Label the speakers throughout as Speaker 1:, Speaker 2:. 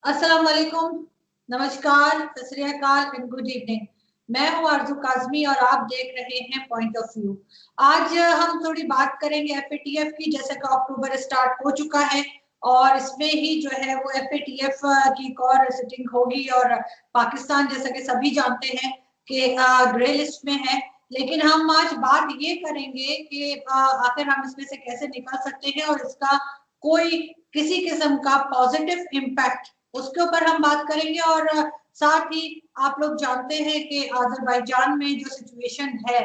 Speaker 1: अस्सलाम वालेकुम, नमस्कार, सत श्री अकाल एंड गुड इवनिंग। मैं हूं आरजू काजमी और आप देख रहे हैं पॉइंट ऑफ व्यू। आज हम थोड़ी बात करेंगे एफएटीएफ की। जैसे कि अक्टूबर स्टार्ट हो चुका है और इसमें ही जो है वो एफएटीएफ की एक और सिटिंग होगी और पाकिस्तान जैसा कि सभी जानते हैं कि ग्रे लिस्ट में है। लेकिन हम आज बात ये करेंगे कि आखिर हम इसमें से कैसे निकल सकते हैं और इसका कोई किसी किस्म का पॉजिटिव इम्पैक्ट उसके ऊपर हम बात करेंगे। और साथ ही आप लोग जानते हैं कि अजरबैजान में जो सिचुएशन है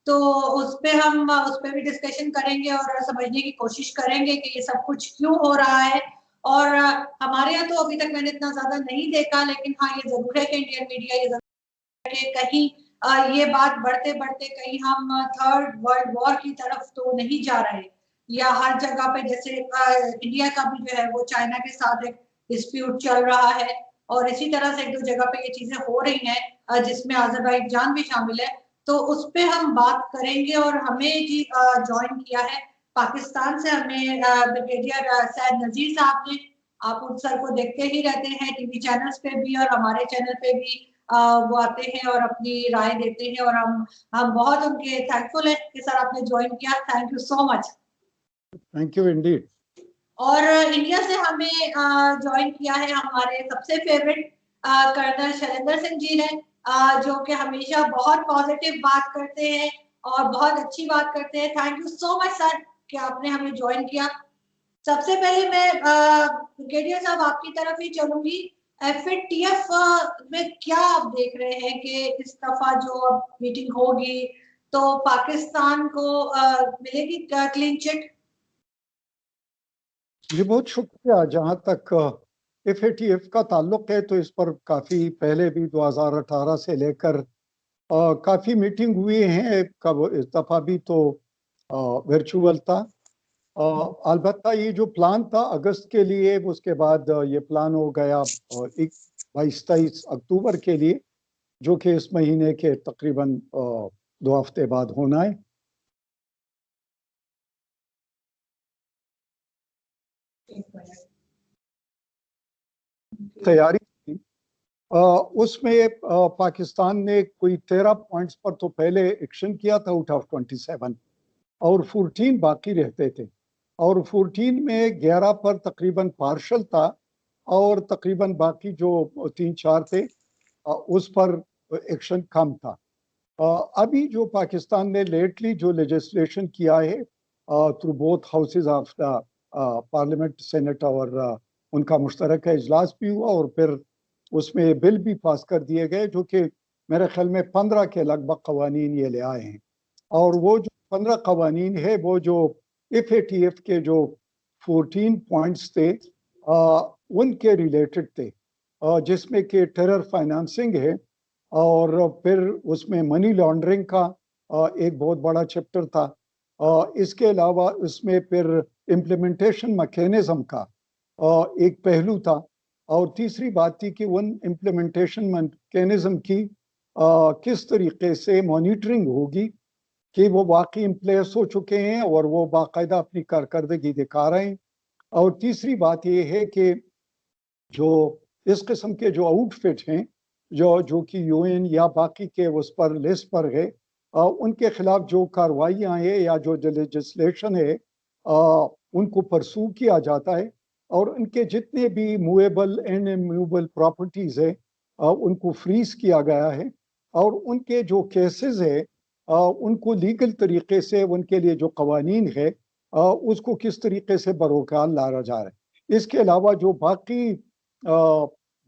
Speaker 1: तो उस पे हम उस पे भी डिस्कशन करेंगे और समझने की कोशिश करेंगे कि ये सब कुछ क्यों हो रहा है। और हमारे यहाँ तो अभी तक मैंने इतना ज्यादा नहीं देखा, लेकिन हाँ ये जरूर है कि इंडियन मीडिया ये जरूर है कि कहीं ये बात बढ़ते बढ़ते कहीं हम थर्ड वर्ल्ड वॉर की तरफ तो नहीं जा रहे, या हर जगह पे जैसे इंडिया का भी जो है वो चाइना के साथ एक डिस्प्यूट चल रहा है और इसी तरह से एक दो जगह पे ये चीजें हो रही हैं जिसमें अजरबैजान भी शामिल है। तो उस पे हम बात करेंगे। और हमें जी ज्वाइन किया है पाकिस्तान से, हमें ब्रिगेडियर सैयद नजीर साहब ने। आप उन सर को देखते ही रहते हैं टीवी चैनल्स पे भी और हमारे चैनल पे भी। वो आते हैं और अपनी राय देते हैं और हम बहुत उनके थैंकफुल है कि सर आपने ज्वाइन किया। Thank you so much.
Speaker 2: Thank you Indeed.
Speaker 1: और इंडिया से हमें ज्वाइन किया है हमारे सबसे फेवरेट कर्नल शैलेंद्र सिंह जी ने, जो कि हमेशा बहुत पॉजिटिव बात करते हैं और बहुत अच्छी बात करते हैं। Thank you so much sir कि आपने हमें ज्वाइन किया। सबसे पहले मैं ब्रिगेडियर साहब आपकी तरफ ही चलूंगी। एफएटीएफ में क्या आप देख रहे हैं कि इस दफा जो मीटिंग होगी तो पाकिस्तान को मिलेगी क्लीन चिट?
Speaker 2: जी बहुत शुक्रिया। जहाँ तक एफएटीएफ का ताल्लुक है तो इस पर काफ़ी पहले भी 2018 से लेकर काफ़ी मीटिंग हुई हैं। कब इस दफ़ा भी तो वर्चुअल था। अलबत्ता ये जो प्लान था अगस्त के लिए, उसके बाद ये प्लान हो गया 22-23 अक्टूबर के लिए, जो कि इस महीने के तकरीबन 2 हफ्ते बाद होना है। तैयारी थी उसमें पाकिस्तान ने कोई 13 पॉइंट्स पर तो पहले एक्शन किया था आउट ऑफ 27, और 14 बाकी रहते थे। और 14 में 11 पर तकरीबन पार्शल था और तकरीबन बाकी जो 3-4 थे उस पर एक्शन कम था। अभी जो पाकिस्तान ने लेटली जो लेजिस्लेशन किया है through both houses of the parliament, senate, और उनका मुश्तरका इजलास भी हुआ और फिर उसमें बिल भी पास कर दिए गए, जो कि मेरे ख्याल में 15 के लगभग कवानीन ये ले आए हैं। और वो जो 15 कवानीन है वो जो एफएटीएफ के जो 14 पॉइंट्स थे उनके रिलेटेड थे, जिसमें कि टेरर फाइनेंसिंग है और फिर उसमें मनी लॉन्ड्रिंग का एक बहुत बड़ा चैप्टर था। इसके अलावा उसमें फिर इम्प्लीमेंटेशन मैकेनिज्म का एक पहलू था। और तीसरी बात थी कि उन इम्प्लीमेंटेशन मैकेनिज्म की किस तरीके से मॉनिटरिंग होगी कि वो वाकई इन प्लेस हो चुके हैं और वो बाकायदा अपनी कारकर्दगी दिखा रहे हैं। और तीसरी बात ये है कि जो इस किस्म के जो आउटफिट हैं जो कि यूएन या बाकी के उस पर लिस्ट पर है, उनके खिलाफ जो कार्रवाइयाँ हैं या जो लेजिस्लेशन है उनको परसू किया जाता है। और उनके जितने भी मूवेबल एंड इमूवेबल प्रॉपर्टीज़ है उनको फ्रीज किया गया है। और उनके जो केसेस है उनको लीगल तरीके से उनके लिए जो कवानीन है उसको किस तरीके से बरोकार लाया जा रहा है। इसके अलावा जो बाकी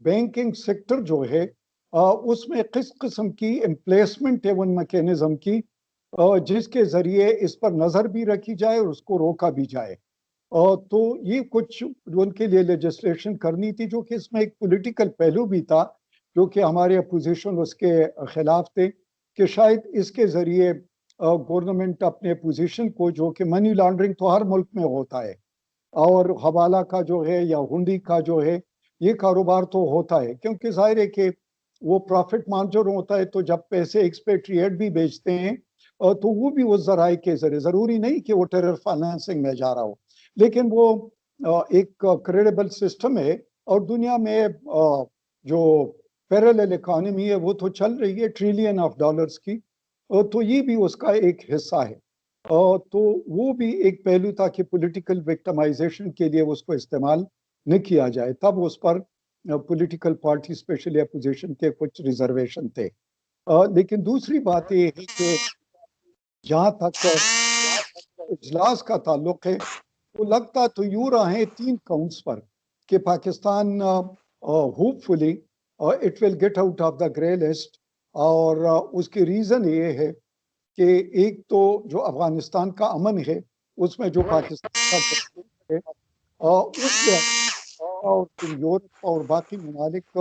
Speaker 2: बैंकिंग सेक्टर जो है उसमें किस किस्म की एम्प्लेसमेंट है उन मैकेनिज्म की जिसके जरिए इस पर नजर भी रखी जाए और उसको रोका भी जाए। तो ये कुछ उनके लिए लेजिस्लेशन करनी थी, जो कि इसमें एक पॉलिटिकल पहलू भी था, जो कि हमारे अपोजिशन उसके खिलाफ थे कि शायद इसके जरिए गवर्नमेंट अपने पोजीशन को, जो कि मनी लॉन्ड्रिंग तो हर मुल्क में होता है और हवाला का जो है या हुंडी का जो है ये कारोबार तो होता है, क्योंकि जाहिर है कि वो प्रॉफिट मार्जिन होता है। तो जब पैसे एक्सपेट्रिएट भी बेचते हैं तो वो भी उस जराए के जरिए, ज़रूरी नहीं कि वो टेरर फाइनेंसिंग में जा रहा हो, लेकिन वो एक क्रेडिबल सिस्टम है और दुनिया में जो पैरेलल इकोनॉमी है वो तो चल रही है ट्रिलियन ऑफ डॉलर्स की, तो ये भी उसका एक हिस्सा है। तो वो भी एक पहलू था कि पॉलिटिकल विक्टिमाइजेशन के लिए उसको इस्तेमाल न किया जाए, तब उस पर पॉलिटिकल पार्टी स्पेशली अपोजिशन के कुछ रिजर्वेशन थे। लेकिन दूसरी बात ये है कि जहाँ तक इजलास का ताल्लुक है, वो लगता तो यूं रहा है 3 काउंट्स पर कि Pakistan hopefully it will get out of the grey list. और उसकी रीज़न ये है कि एक तो जो अफगानिस्तान का अमन है उसमें जो पाकिस्तान का है, उसके और फिर यूरोप और बाकी ममालिक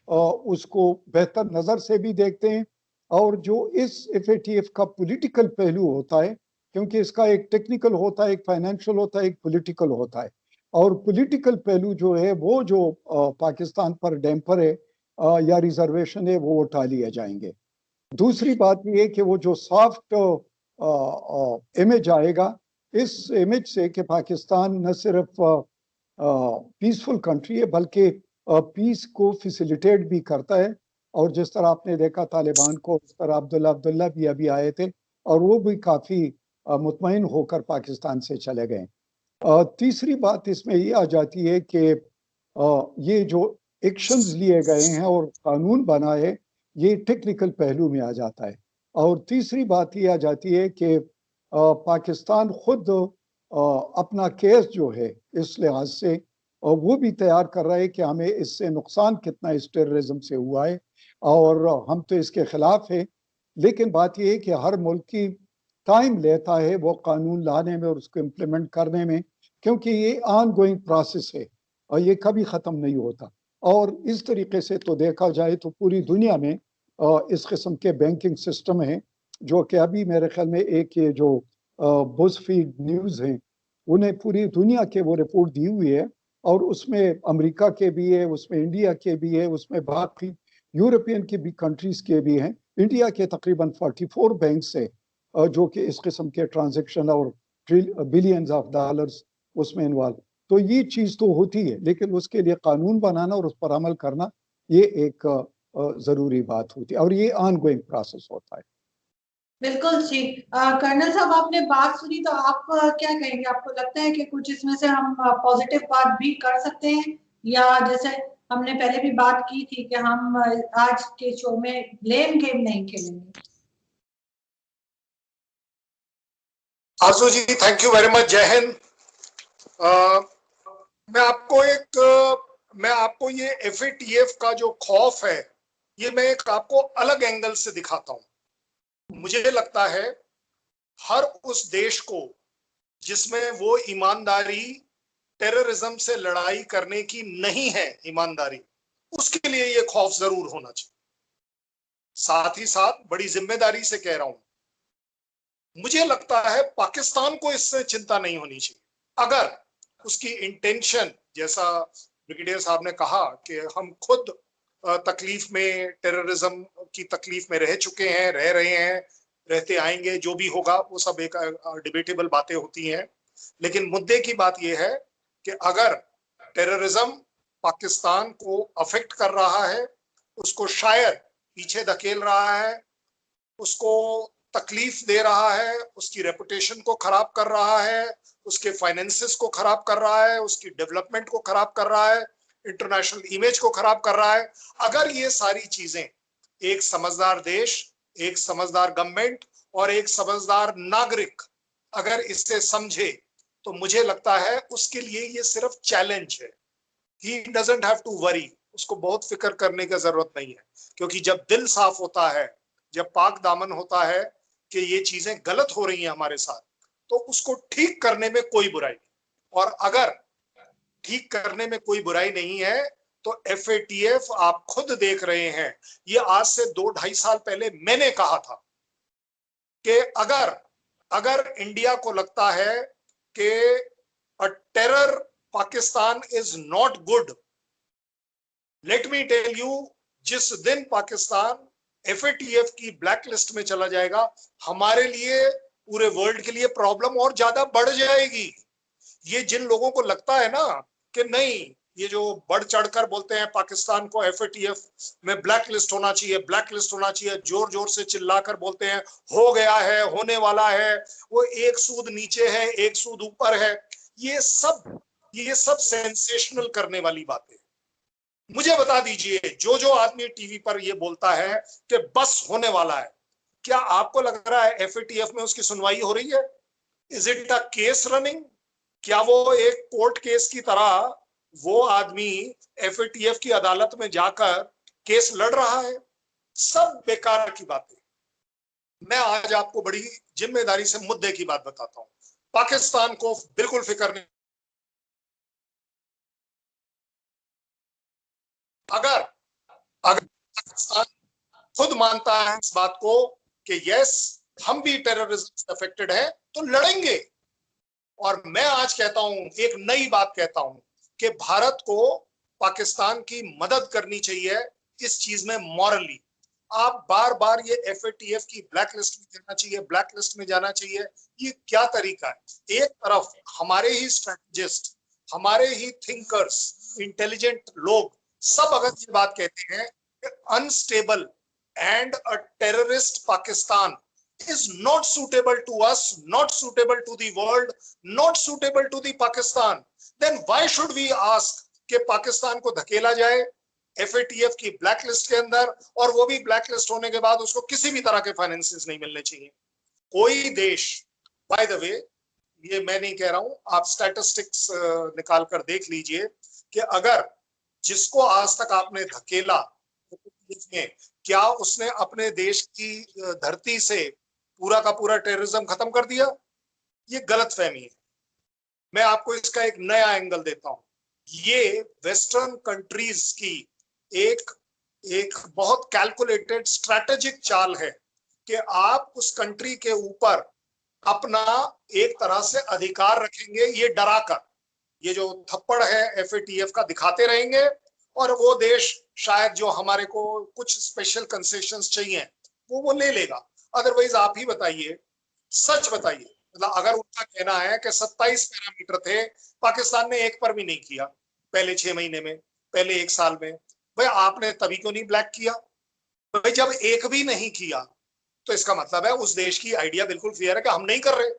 Speaker 2: उसको बेहतर नज़र से भी देखते हैं। और जो इस FATF का पॉलिटिकल पहलू होता है, क्योंकि इसका एक टेक्निकल होता है, एक फाइनेंशियल होता है, एक पॉलिटिकल होता है, और पॉलिटिकल पहलू जो है वो जो पाकिस्तान पर डैम्पर है या रिजर्वेशन है वो उठा लिए जाएंगे। दूसरी बात ये है कि वो जो सॉफ्ट इमेज आएगा, इस इमेज से कि पाकिस्तान न सिर्फ पीसफुल कंट्री है बल्कि पीस को फैसिलिटेट भी करता है। और जिस तरह आपने देखा तालिबान को, उस तरह अब्दुल्ला भी अभी आए थे और वो भी काफ़ी मुतमईन होकर पाकिस्तान से चले गए। तीसरी बात इसमें ये आ जाती है कि ये जो एक्शंस लिए गए हैं और कानून बना है, ये टेक्निकल पहलू में आ जाता है। और तीसरी बात ये आ जाती है कि पाकिस्तान खुद अपना केस जो है इस लिहाज से वो भी तैयार कर रहा है कि हमें इससे नुकसान कितना इस टेररिज्म से हुआ है, और हम तो इसके खिलाफ है। लेकिन बात यह है कि हर मुल्क की टाइम लेता है वो कानून लाने में और उसको इम्प्लीमेंट करने में, क्योंकि ये ऑन गोइंग प्रोसेस है और ये कभी ख़त्म नहीं होता। और इस तरीके से तो देखा जाए तो पूरी दुनिया में इस किस्म के बैंकिंग सिस्टम हैं, जो कि अभी मेरे ख्याल में एक ये जो बुज़फीड न्यूज़ हैं, उन्हें पूरी दुनिया के वो रिपोर्ट दी हुई है, और उसमें अमेरिका के भी है, उसमें इंडिया के भी है, उसमें बाकी यूरोपियन की भी कंट्रीज़ के भी हैं। इंडिया के तकरीबन 44 बैंक से जो कि इस किस्म के ट्रांजेक्शन और बिलियंस ऑफ डॉलर्स उसमें इन्वॉल्व। तो ये चीज़ तो होती है, लेकिन उसके लिए कानून बनाना और उस पर अमल करना ये एक ज़रूरी बात होती है, और ये ऑन गोइंग प्रोसेस होता है।
Speaker 1: बिल्कुल जी। कर्नल साहब, आपने बात सुनी तो आप क्या कहेंगे? आपको लगता है कि कुछ इसमें से हम पॉजिटिव बात भी कर सकते हैं, या जैसे हमने पहले भी बात की थी कि हम आज के शो में ब्लेम गेम नहीं खेलेंगे?
Speaker 3: आसू जी, थैंक यू वेरी मच। जय हिंद। मैं आपको ये FATF का जो खौफ है, ये मैं एक आपको अलग एंगल से दिखाता हूं। मुझे लगता है हर उस देश को जिसमें वो ईमानदारी, टेररिज्म से लड़ाई करने की नहीं है ईमानदारी, उसके लिए ये खौफ जरूर होना चाहिए। साथ ही साथ बड़ी जिम्मेदारी से कह रहा हूं, मुझे लगता है पाकिस्तान को इससे चिंता नहीं होनी चाहिए। अगर उसकी इंटेंशन, जैसा ब्रिगेडियर साहब ने कहा कि हम खुद तकलीफ में, टेररिज्म की तकलीफ में रह चुके हैं, रह रहे हैं, रहते आएंगे, जो भी होगा वो सब एक डिबेटेबल बातें होती हैं। लेकिन मुद्दे की बात यह है कि अगर टेररिज्म पाकिस्तान को अफेक्ट कर रहा है, उसको शायद पीछे धकेल रहा है, उसको तकलीफ दे रहा है, उसकी रेपुटेशन को खराब कर रहा है, उसके फाइनेंसेस को खराब कर रहा है, उसकी डेवलपमेंट को खराब कर रहा है, इंटरनेशनल इमेज को खराब कर रहा है, अगर ये सारी चीजें एक समझदार देश, एक समझदार गवर्नमेंट और एक समझदार नागरिक अगर इससे समझे, तो मुझे लगता है उसके लिए ये सिर्फ चैलेंज है। He doesn't have to worry, उसको बहुत फिक्र करने की जरूरत नहीं है, क्योंकि जब दिल साफ होता है, जब पाक दामन होता है कि ये चीजें गलत हो रही हैं हमारे साथ, तो उसको ठीक करने में कोई बुराई नहीं। और अगर ठीक करने में कोई बुराई नहीं है तो FATF आप खुद देख रहे हैं, ये आज से 2-2.5 साल पहले मैंने कहा था कि अगर इंडिया को लगता है कि a terror Pakistan is not good, let me tell you, जिस दिन पाकिस्तान FATF की ब्लैक लिस्ट में चला जाएगा, हमारे लिए, पूरे वर्ल्ड के लिए प्रॉब्लम और ज्यादा बढ़ जाएगी। ये जिन लोगों को लगता है ना कि नहीं, ये जो बढ़ चढ़कर बोलते हैं पाकिस्तान को FATF में ब्लैक लिस्ट होना चाहिए, ब्लैक लिस्ट होना चाहिए, जोर जोर से चिल्लाकर बोलते हैं हो गया है, होने वाला है, वो एक सूद नीचे है, एक सूद ऊपर है, ये सब सेंसेशनल करने वाली बातें। मुझे बता दीजिए, जो आदमी टीवी पर ये बोलता है कि बस होने वाला है, क्या आपको लग रहा है FATF में उसकी सुनवाई हो रही है? Is it a case running? क्या वो एक कोर्ट केस की तरह वो आदमी FATF की अदालत में जाकर केस लड़ रहा है? सब बेकार की बातें। मैं आज आपको बड़ी जिम्मेदारी से मुद्दे की बात बताता हूं। पाकिस्तान को बिल्कुल फिक्र नहीं। अगर पाकिस्तान खुद मानता है इस बात को कि यस हम भी टेररिज्म से अफेक्टेड है, तो लड़ेंगे। और मैं आज कहता हूं, एक नई बात कहता हूं कि भारत को पाकिस्तान की मदद करनी चाहिए इस चीज में मॉरली। आप बार बार ये FATF की ब्लैक लिस्ट में जाना चाहिए, ब्लैक लिस्ट में जाना चाहिए, ये क्या तरीका है? एक तरफ हमारे ही स्ट्रेटेजिस्ट, हमारे ही थिंकर्स, इंटेलिजेंट लोग सब अगर ये बात कहते हैं कि unstable and a terrorist Pakistan is not suitable to us, not suitable to the world, not suitable to the Pakistan, then why should we ask कि पाकिस्तान को धकेला जाए FATF की ब्लैक लिस्ट के अंदर, और वो भी ब्लैक लिस्ट होने के बाद उसको किसी भी तरह के फाइनेंसेस नहीं मिलने चाहिए। कोई देश, बाय द वे, ये मैं नहीं कह रहा हूं, आप स्टैटिस्टिक्स निकाल कर देख लीजिए कि अगर जिसको आज तक आपने धकेला, क्या उसने अपने देश की धरती से पूरा का पूरा टेररिज्म खत्म कर दिया? ये गलत फहमी है। मैं आपको इसका एक नया एंगल देता हूं। ये वेस्टर्न कंट्रीज की एक बहुत कैलकुलेटेड स्ट्रैटेजिक चाल है कि आप उस कंट्री के ऊपर अपना एक तरह से अधिकार रखेंगे, ये डराकर, ये जो थप्पड़ है FATF का दिखाते रहेंगे, और वो देश शायद जो हमारे को कुछ स्पेशल कंसेशंस चाहिए वो ले लेगा। अदरवाइज आप ही बताइए, सच बताइए, मतलब अगर उनका कहना है कि 27 पैरामीटर थे, पाकिस्तान ने एक पर भी नहीं किया पहले 6 महीने में, पहले 1 साल में, भाई आपने तभी क्यों नहीं ब्लैक किया? भाई जब एक भी नहीं किया तो इसका मतलब है उस देश की आइडिया बिल्कुल क्लियर है कि हम नहीं कर रहे,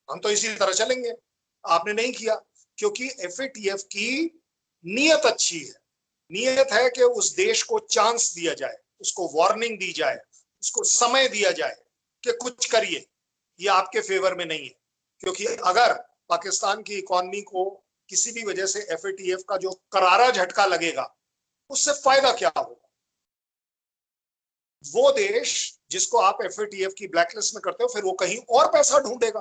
Speaker 3: हम तो इसी तरह चलेंगे। आपने नहीं किया क्योंकि FATF की नीयत अच्छी है, नीयत है कि उस देश को चांस दिया जाए, उसको वार्निंग दी जाए, उसको समय दिया जाए कि कुछ करिए। ये आपके फेवर में नहीं है, क्योंकि अगर पाकिस्तान की इकोनॉमी को किसी भी वजह से FATF का जो करारा झटका लगेगा, उससे फायदा क्या होगा? वो देश जिसको आप FATF की ब्लैकलिस्ट में करते हो, फिर वो कहीं और पैसा ढूंढेगा,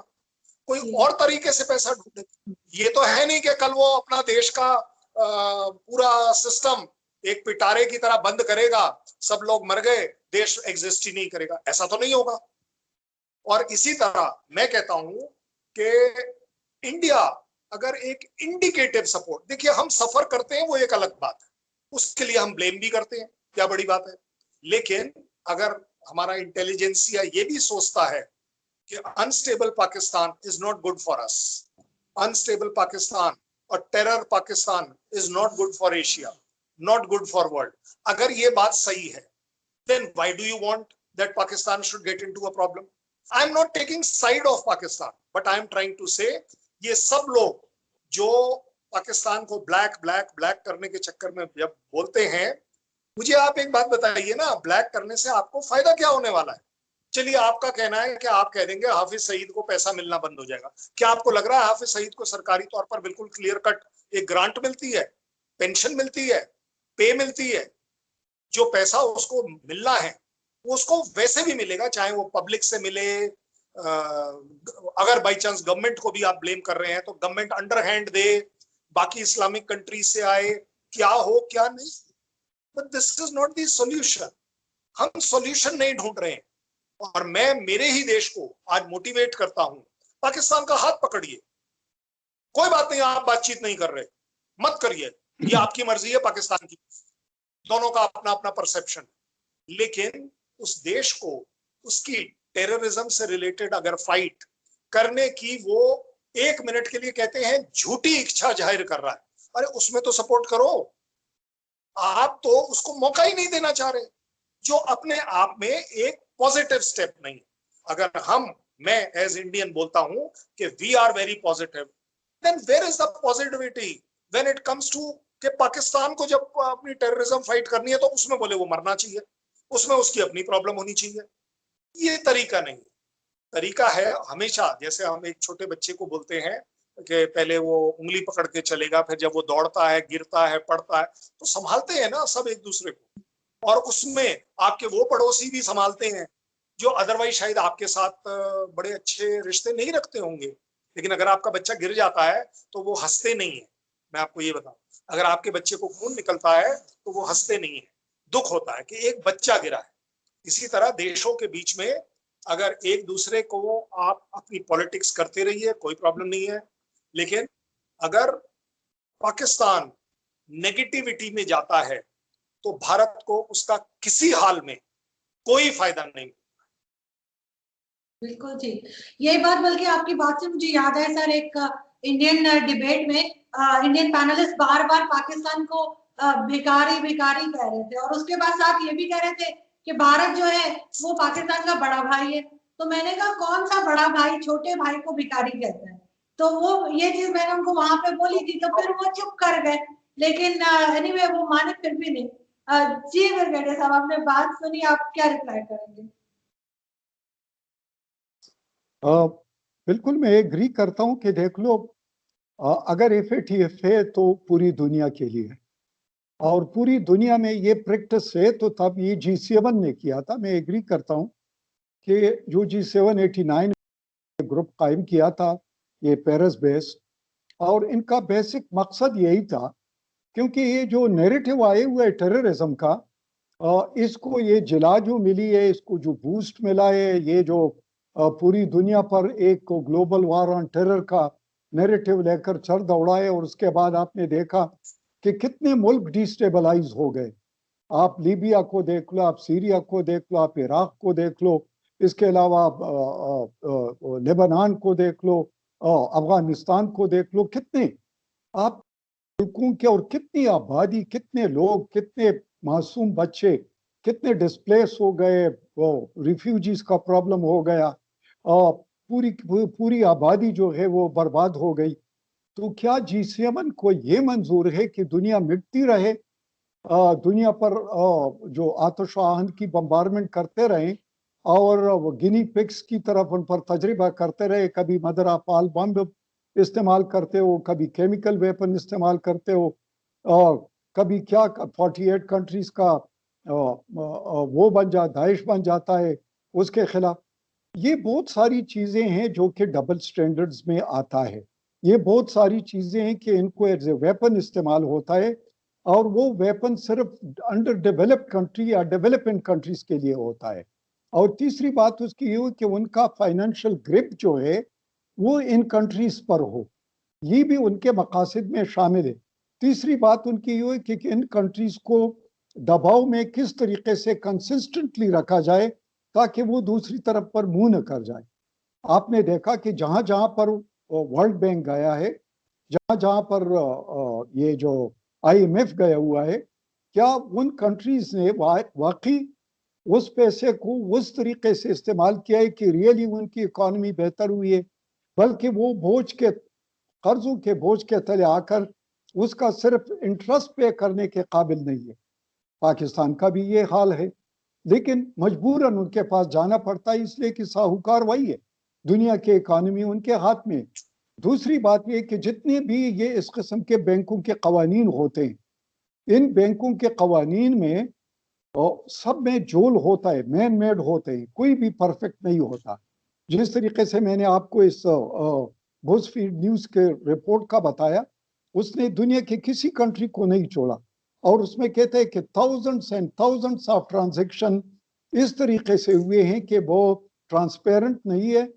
Speaker 3: कोई और तरीके से पैसा ढूंढेगा। ये तो है नहीं कि कल वो अपना देश का पूरा सिस्टम एक पिटारे की तरह बंद करेगा, सब लोग मर गए, देश एग्जिस्ट ही नहीं करेगा, ऐसा तो नहीं होगा। और इसी तरह मैं कहता हूं कि इंडिया अगर एक इंडिकेटिव सपोर्ट, देखिए हम सफर करते हैं वो एक अलग बात है, उसके लिए हम ब्लेम भी करते हैं, क्या बड़ी बात है। लेकिन अगर हमारा इंटेलिजेंसिया ये भी सोचता है कि unstable Pakistan is not good for us, unstable Pakistan और terror Pakistan is not good for Asia, not good for world, अगर ये बात सही है, then why do you want that Pakistan should get into a problem? I am not taking side of Pakistan, but I am trying to say ये सब लोग जो पाकिस्तान को ब्लैक ब्लैक ब्लैक करने के चक्कर में जब बोलते हैं, मुझे आप एक बात बताइए ना, ब्लैक करने से आपको फायदा क्या होने वाला है? चलिए आपका कहना है कि आप कह देंगे हाफिज सईद को पैसा मिलना बंद हो जाएगा। क्या आपको लग रहा है हाफिज सईद को सरकारी तौर पर बिल्कुल क्लियर कट एक ग्रांट मिलती है, पेंशन मिलती है, पे मिलती है? जो पैसा उसको मिलना है वो उसको वैसे भी मिलेगा, चाहे वो पब्लिक से मिले, अगर बाई चांस गवर्नमेंट को भी आप ब्लेम कर रहे हैं तो गवर्नमेंट अंडरहैंड दे, बाकी इस्लामिक कंट्री से आए, क्या हो क्या नहीं, but this is not the solution. हम सॉल्यूशन नहीं ढूंढ रहे हैं, और मैं मेरे ही देश को आज मोटिवेट करता हूं, पाकिस्तान का हाथ पकड़िए, कोई बात नहीं आप बातचीत नहीं कर रहे, मत करिए, ये आपकी मर्जी है, पाकिस्तान की, दोनों का अपना अपना परसेप्शन, लेकिन उस देश को उसकी टेररिज्म से रिलेटेड अगर फाइट करने की वो 1 मिनट के लिए कहते हैं झूठी इच्छा जाहिर कर रहा है, अरे उसमें तो सपोर्ट करो, आप तो उसको मौका ही नहीं देना चाह रहे, जो अपने आप में एक पॉजिटिव स्टेप नहीं। अगर मैं एज इंडियन बोलता हूं कि we are very positive, then where is the positivity when it comes to कि पाकिस्तान को जब अपनी टेररिज्म फाइट करनी है तो उसमें बोले वो मरना चाहिए, उसमें उसकी अपनी प्रॉब्लम होनी चाहिए। ये तरीका नहीं। तरीका है हमेशा, जैसे हम एक छोटे बच्चे को बोलते हैं कि पहले वो उंगली पकड़ के चलेगा, फिर जब वो दौड़ता है, गिरता है, पड़ता है, तो संभालते हैं ना सब एक दूसरे को। और उसमें आपके वो पड़ोसी भी संभालते हैं जो अदरवाइज शायद आपके साथ बड़े अच्छे रिश्ते नहीं रखते होंगे, लेकिन अगर आपका बच्चा गिर जाता है तो वो हंसते नहीं है। मैं आपको ये बताऊं, अगर आपके बच्चे को खून निकलता है तो वो हंसते नहीं है, दुख होता है कि एक बच्चा गिरा है। इसी तरह देशों के बीच में अगर एक दूसरे को आप अपनी पॉलिटिक्स करते रहिए, कोई प्रॉब्लम नहीं है, लेकिन अगर पाकिस्तान नेगेटिविटी में जाता है तो भारत को उसका किसी हाल में कोई फायदा नहीं।
Speaker 1: बिल्कुल ठीक, यही बात बल्कि आपकी बात से मुझे याद है सर, एक इंडियन डिबेट में इंडियन पैनलिस्ट बार बार पाकिस्तान को भिखारी भिखारी कह रहे थे, और उसके बाद साथ ये भी कह रहे थे कि भारत जो है वो पाकिस्तान का बड़ा भाई है। तो मैंने कहा कौन सा बड़ा भाई छोटे भाई को भिखारी कहता है? तो वो ये चीज मैंने उनको वहां पे बोली थी, तो फिर वो चुप कर गए, लेकिन एनीवे वो माने फिर भी नहीं। जी मिर्गेडे साहब, आपने बात सुनी, आप क्या रिप्लाई करेंगे?
Speaker 2: बिल्कुल मैं एग्री करता हूं कि देख लो, अगर एफएटीएफ है तो पूरी दुनिया के लिए है, और पूरी दुनिया में ये प्रैक्टिस है, तो तब ये G7 ने किया था। मैं एग्री करता हूं कि जो G7 89 ग्रुप कायम किया था, ये पेरिस बेस्ड, और इनका बेसिक मकसद यही था, क्योंकि ये जो नैरेटिव आए हुए टेररिज्म का, इसको ये जिला जो मिली है, इसको जो बूस्ट मिला है, ये जो पूरी दुनिया पर एक ग्लोबल वार ऑन टेरर का नैरेटिव लेकर चढ़ दौड़ा है, और उसके बाद आपने देखा कि कितने मुल्क डिस्टेबलाइज हो गए। आप लीबिया को देख लो, आप सीरिया को देख लो, आप इराक को देख लो, इसके अलावा लेबनान को देख लो, अफगानिस्तान को देख लो, कितने आप मुल्कों के, और कितनी आबादी, कितने लोग, कितने मासूम बच्चे, कितने डिस्प्लेस हो गए, वो रिफ्यूजीज का प्रॉब्लम हो गया, और पूरी आबादी जो है वो बर्बाद हो गई। तो क्या G7 को ये मंजूर है कि दुनिया मिटती रहे, दुनिया पर जो आतिश आहन की बम्बारमेंट करते रहे, और गिनी पिग्स की तरफ उन पर तजर्बा करते रहे, कभी मदर ऑफ ऑल बम इस्तेमाल करते हो, कभी केमिकल वेपन इस्तेमाल करते हो, और कभी क्या 48 कंट्रीज का वो बन जा दाइश बन जाता है उसके खिलाफ। ये बहुत सारी चीजें हैं जो कि डबल स्टैंडर्ड्स में आता है। ये बहुत सारी चीजें हैं कि इनको एज ए वेपन इस्तेमाल होता है, और वो वेपन सिर्फ अंडर डेवलप्ड कंट्री या डेवलपिंग कंट्रीज के लिए होता है। और तीसरी बात उसकी ये हो कि उनका फाइनेंशियल ग्रिप जो है वो इन कंट्रीज पर हो, ये भी उनके मकासद में शामिल है। तीसरी बात उनकी ये है कि इन कंट्रीज को दबाव में किस तरीके से कंसिस्टेंटली रखा जाए ताकि वो दूसरी तरफ पर मुंह न कर जाए। आपने देखा कि जहां जहां पर वर्ल्ड बैंक गया है, जहां जहां पर ये जो IMF गया हुआ है, क्या उन कंट्रीज ने वाकई उस पैसे को उस तरीके से इस्तेमाल किया है कि रियली उनकी इकोनॉमी बेहतर हुई है, बल्कि वो कर्जों के बोझ के तले आकर उसका सिर्फ इंटरेस्ट पे करने के काबिल नहीं है। पाकिस्तान का भी ये हाल है, लेकिन मजबूरन उनके पास जाना पड़ता है, इसलिए कि साहूकार वही है, दुनिया की इकोनॉमी उनके हाथ में। दूसरी बात यह कि जितने भी ये इस किस्म के बैंकों के कवानीन होते हैं, इन बैंकों के कवानीन में सब में जोल होता है, मैन मेड होते हैं, कोई भी परफेक्ट नहीं होता। जिस तरीके से मैंने आपको इस बज़फीड न्यूज के रिपोर्ट का बताया, उसने दुनिया के किसी कंट्री को नहीं छोड़ा, और उसमें कहते हैं कि thousands and thousands of transaction इस तरीके से हुए हैं कि वो ट्रांसपेरेंट नहीं है,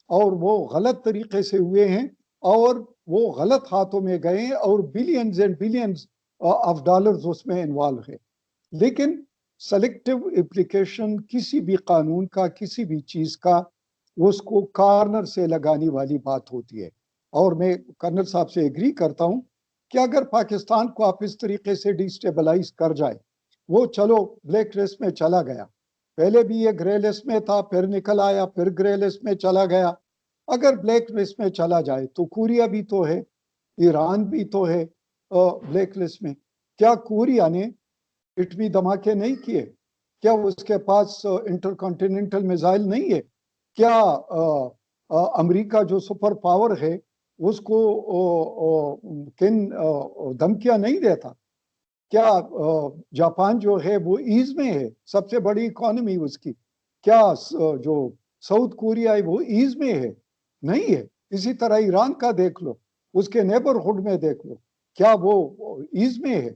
Speaker 2: और वो गलत तरीके से हुए हैं, और वो गलत हाथों में गए हैं, और billions and billions of dollars उसमें इन्वॉल्व है। लेकिन सेलेक्टिव एप्लीकेशन किसी भी कानून का, किसी भी चीज का, उसको कॉर्नर से लगाने वाली बात होती है। और मैं कर्नल साहब से एग्री करता हूं कि अगर पाकिस्तान को आप इस तरीके से डिस्टेबलाइज कर जाए, वो चलो ब्लैक लिस्ट में चला गया, पहले भी ये ग्रे लिस्ट में था, फिर निकल आया, फिर ग्रे लिस्ट में चला गया। अगर ब्लैक लिस्ट में चला जाए तो कोरिया भी तो है, ईरान भी तो है ब्लैक लिस्ट में। क्या कोरिया ने इटवी धमाके नहीं किए? क्या उसके पास इंटरकॉन्टिनेंटल मिसाइल नहीं है? क्या अमेरिका जो सुपर पावर है उसको किन धमकियां नहीं देता? क्या जापान जो है वो ईज में है, सबसे बड़ी इकोनॉमी उसकी? क्या जो साउथ कोरिया है वो ईज में है? नहीं है। इसी तरह ईरान का देख लो, उसके नेबरहुड में देख लो, क्या वो ईज में है?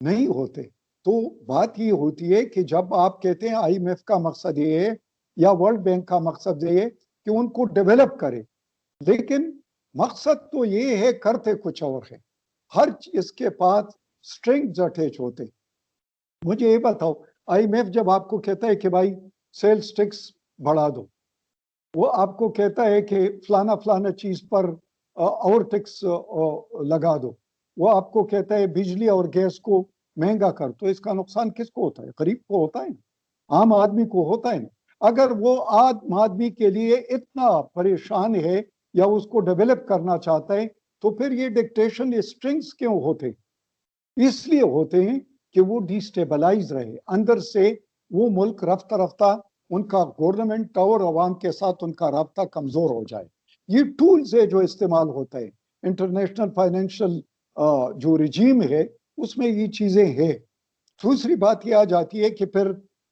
Speaker 2: नहीं होते। तो बात ये होती है कि जब आप कहते हैं IMF का मकसद ये है या वर्ल्ड बैंक का मकसद ये है कि उनको डेवलप करे, लेकिन मकसद तो ये है, करते कुछ और है। हर चीज के पास स्ट्रिंग्स अटैच होते। मुझे ये बताओ, IMF जब आपको कहता है कि भाई सेल्स टैक्स बढ़ा दो, वो आपको कहता है कि फलाना फलाना चीज पर और टैक्स लगा दो, वो आपको कहता है बिजली और गैस को महंगा कर, तो इसका नुकसान किसको होता है? गरीब को होता है, आम आदमी को होता है। अगर वो आम आदमी के लिए इतना परेशान है या उसको डेवलप करना चाहता है, तो फिर ये डिक्टेशन स्ट्रिंग्स क्यों होते? इसलिए होते हैं कि वो डिस्टेबलाइज रहे अंदर से, वो मुल्क रफ्ता रफ्ता उनका गवर्नमेंट और अवाम के साथ उनका राब्ता कमजोर हो जाए। ये टूल्स है जो इस्तेमाल होता है। इंटरनेशनल फाइनेंशियल जो रिजीम है उसमें ये चीजें हैं। दूसरी बात ये आ जाती है कि फिर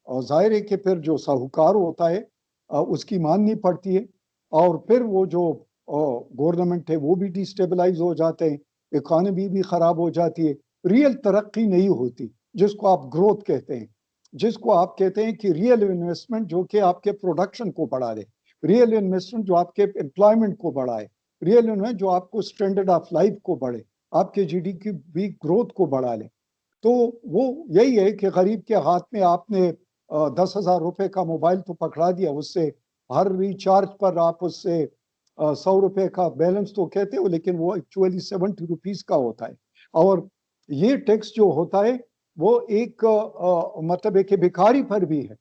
Speaker 2: जाहिर है कि फिर जो साहूकार होता है उसकी माननी पड़ती है, और फिर वो जो गवर्नमेंट है वो भी डिस्टेबलाइज हो जाते हैं, इकोनॉमी भी खराब हो जाती है, रियल तरक्की नहीं होती, जिसको आप ग्रोथ कहते हैं, जिसको आप कहते हैं कि रियल इन्वेस्टमेंट जो कि आपके प्रोडक्शन को बढ़ा दे, रियल इन्वेस्टमेंट जो आपके एम्प्लॉयमेंट को बढ़ाए, रियल इन्वेस्टमेंट जो आपको स्टैंडर्ड ऑफ लाइफ को बढ़े, आपके GDP ग्रोथ को बढ़ा ले। तो वो यही है कि गरीब के हाथ में आपने 10,000 रुपए का मोबाइल तो पकड़ा दिया, उससे हर रिचार्ज पर आप उससे 100 रुपए का बैलेंस तो कहते हो, लेकिन वो एक्चुअली 70 रुपीज का होता है। और ये टैक्स जो होता है वो एक मतलब एक भिखारी पर भी है,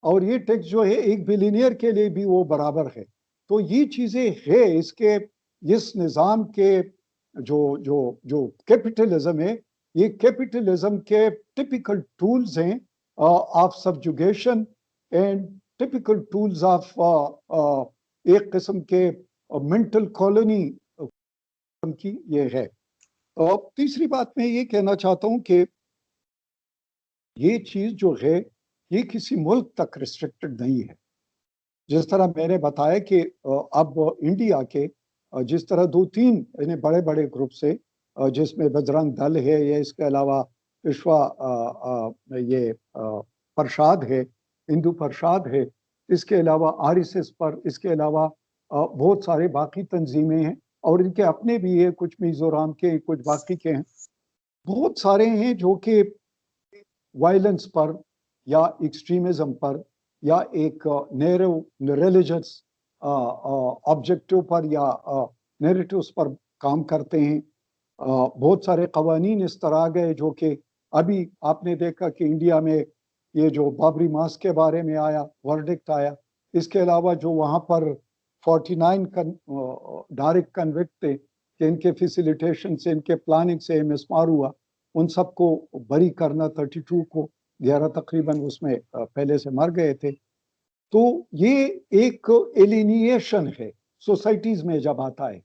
Speaker 2: और ये टैक्स जो है एक बिलियनियर के लिए भी वो बराबर है। तो ये चीजें है इसके, इस निज़ाम के जो जो जो कैपिटलिज्म है, ये कैपिटलिज्म के टिपिकल टूल्स हैं of subjugation and typical tools of एक किस्म के मेंटल कॉलोनी की ये है। और तीसरी बात मैं ये कहना चाहता हूं कि ये चीज जो है ये किसी मुल्क तक रिस्ट्रिक्टेड नहीं है। जिस तरह मैंने बताया कि अब इंडिया के जिस तरह 2-3 इन्हें बड़े बड़े ग्रुप से, जिसमें बजरंग दल है, या इसके अलावा विश्वा ये प्रसाद है, हिंदू प्रसाद है, इसके अलावा RSS पर, इसके अलावा बहुत सारे बाकी तंजीमें हैं, और इनके अपने भी है, कुछ मिजोरम के, कुछ बाकी के हैं, बहुत सारे हैं जो कि वायलेंस पर या एक्सट्रीमिज्म पर या एक नैरो रिलीजियस ऑब्जेक्टिव पर या नैरेटिव्स पर काम करते हैं। बहुत सारे कवानीन इस तरह आ गए जो कि अभी आपने देखा कि इंडिया में ये जो बाबरी मस्जिद के बारे में आया, वर्डिक्ट आया, इसके अलावा जो वहाँ पर 49 डायरेक्ट कन्विक्ट थे कि इनके फैसिलिटेशन से, इनके प्लानिंग से मिसमार हुआ, उन सबको बरी करना, 32 को 11 तकरीबन उसमें पहले से मर गए थे। तो ये एक एलिनिएशन है सोसाइटीज में जब आता है,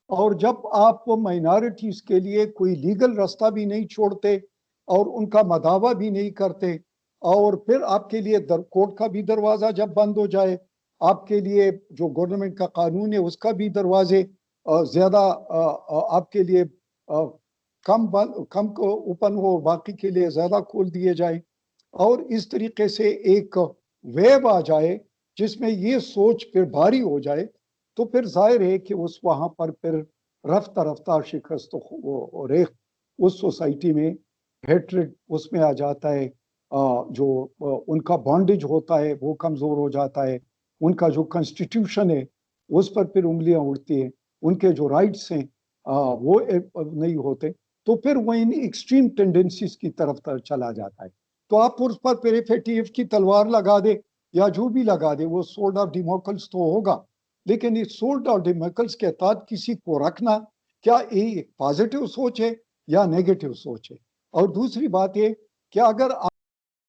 Speaker 2: और जब आप माइनॉरिटीज के लिए कोई लीगल रास्ता भी नहीं छोड़ते और उनका मदावा भी नहीं करते, और फिर आपके लिए कोर्ट का भी दरवाजा जब बंद हो जाए, आपके लिए जो गवर्नमेंट का कानून है उसका भी दरवाजे ज्यादा आपके लिए कम को ओपन हो, बाकी के लिए ज्यादा खोल दिए जाए, और इस तरीके से एक वेव आ जाए जिसमें ये सोच फिर भारी हो जाए, तो फिर जाहिर है कि उस वहां पर फिर रफ्ता रफ्ता शिकस्त रेख उस सोसाइटी में हेट्रेड उसमें आ जाता है, जो उनका बॉन्डेज होता है वो कमजोर हो जाता है, उनका जो कॉन्स्टिट्यूशन है उस पर फिर उंगलियां उड़ती हैं, उनके जो राइट्स हैं वो नहीं होते, तो फिर वो इन एक्सट्रीम टेंडेंसीज की तरफ चला जाता है। तो आप उस पर फिर FATF की तलवार लगा दे या जो भी लगा दे, वो सोल्ड ऑफ डेमोक्रेट्स तो होगा, लेकिन इस सोल्ड ऑफ डेमोक्रेट्स के तहत किसी को रखना क्या ये पॉजिटिव सोच है या नेगेटिव सोच है? और दूसरी बात ये कि अगर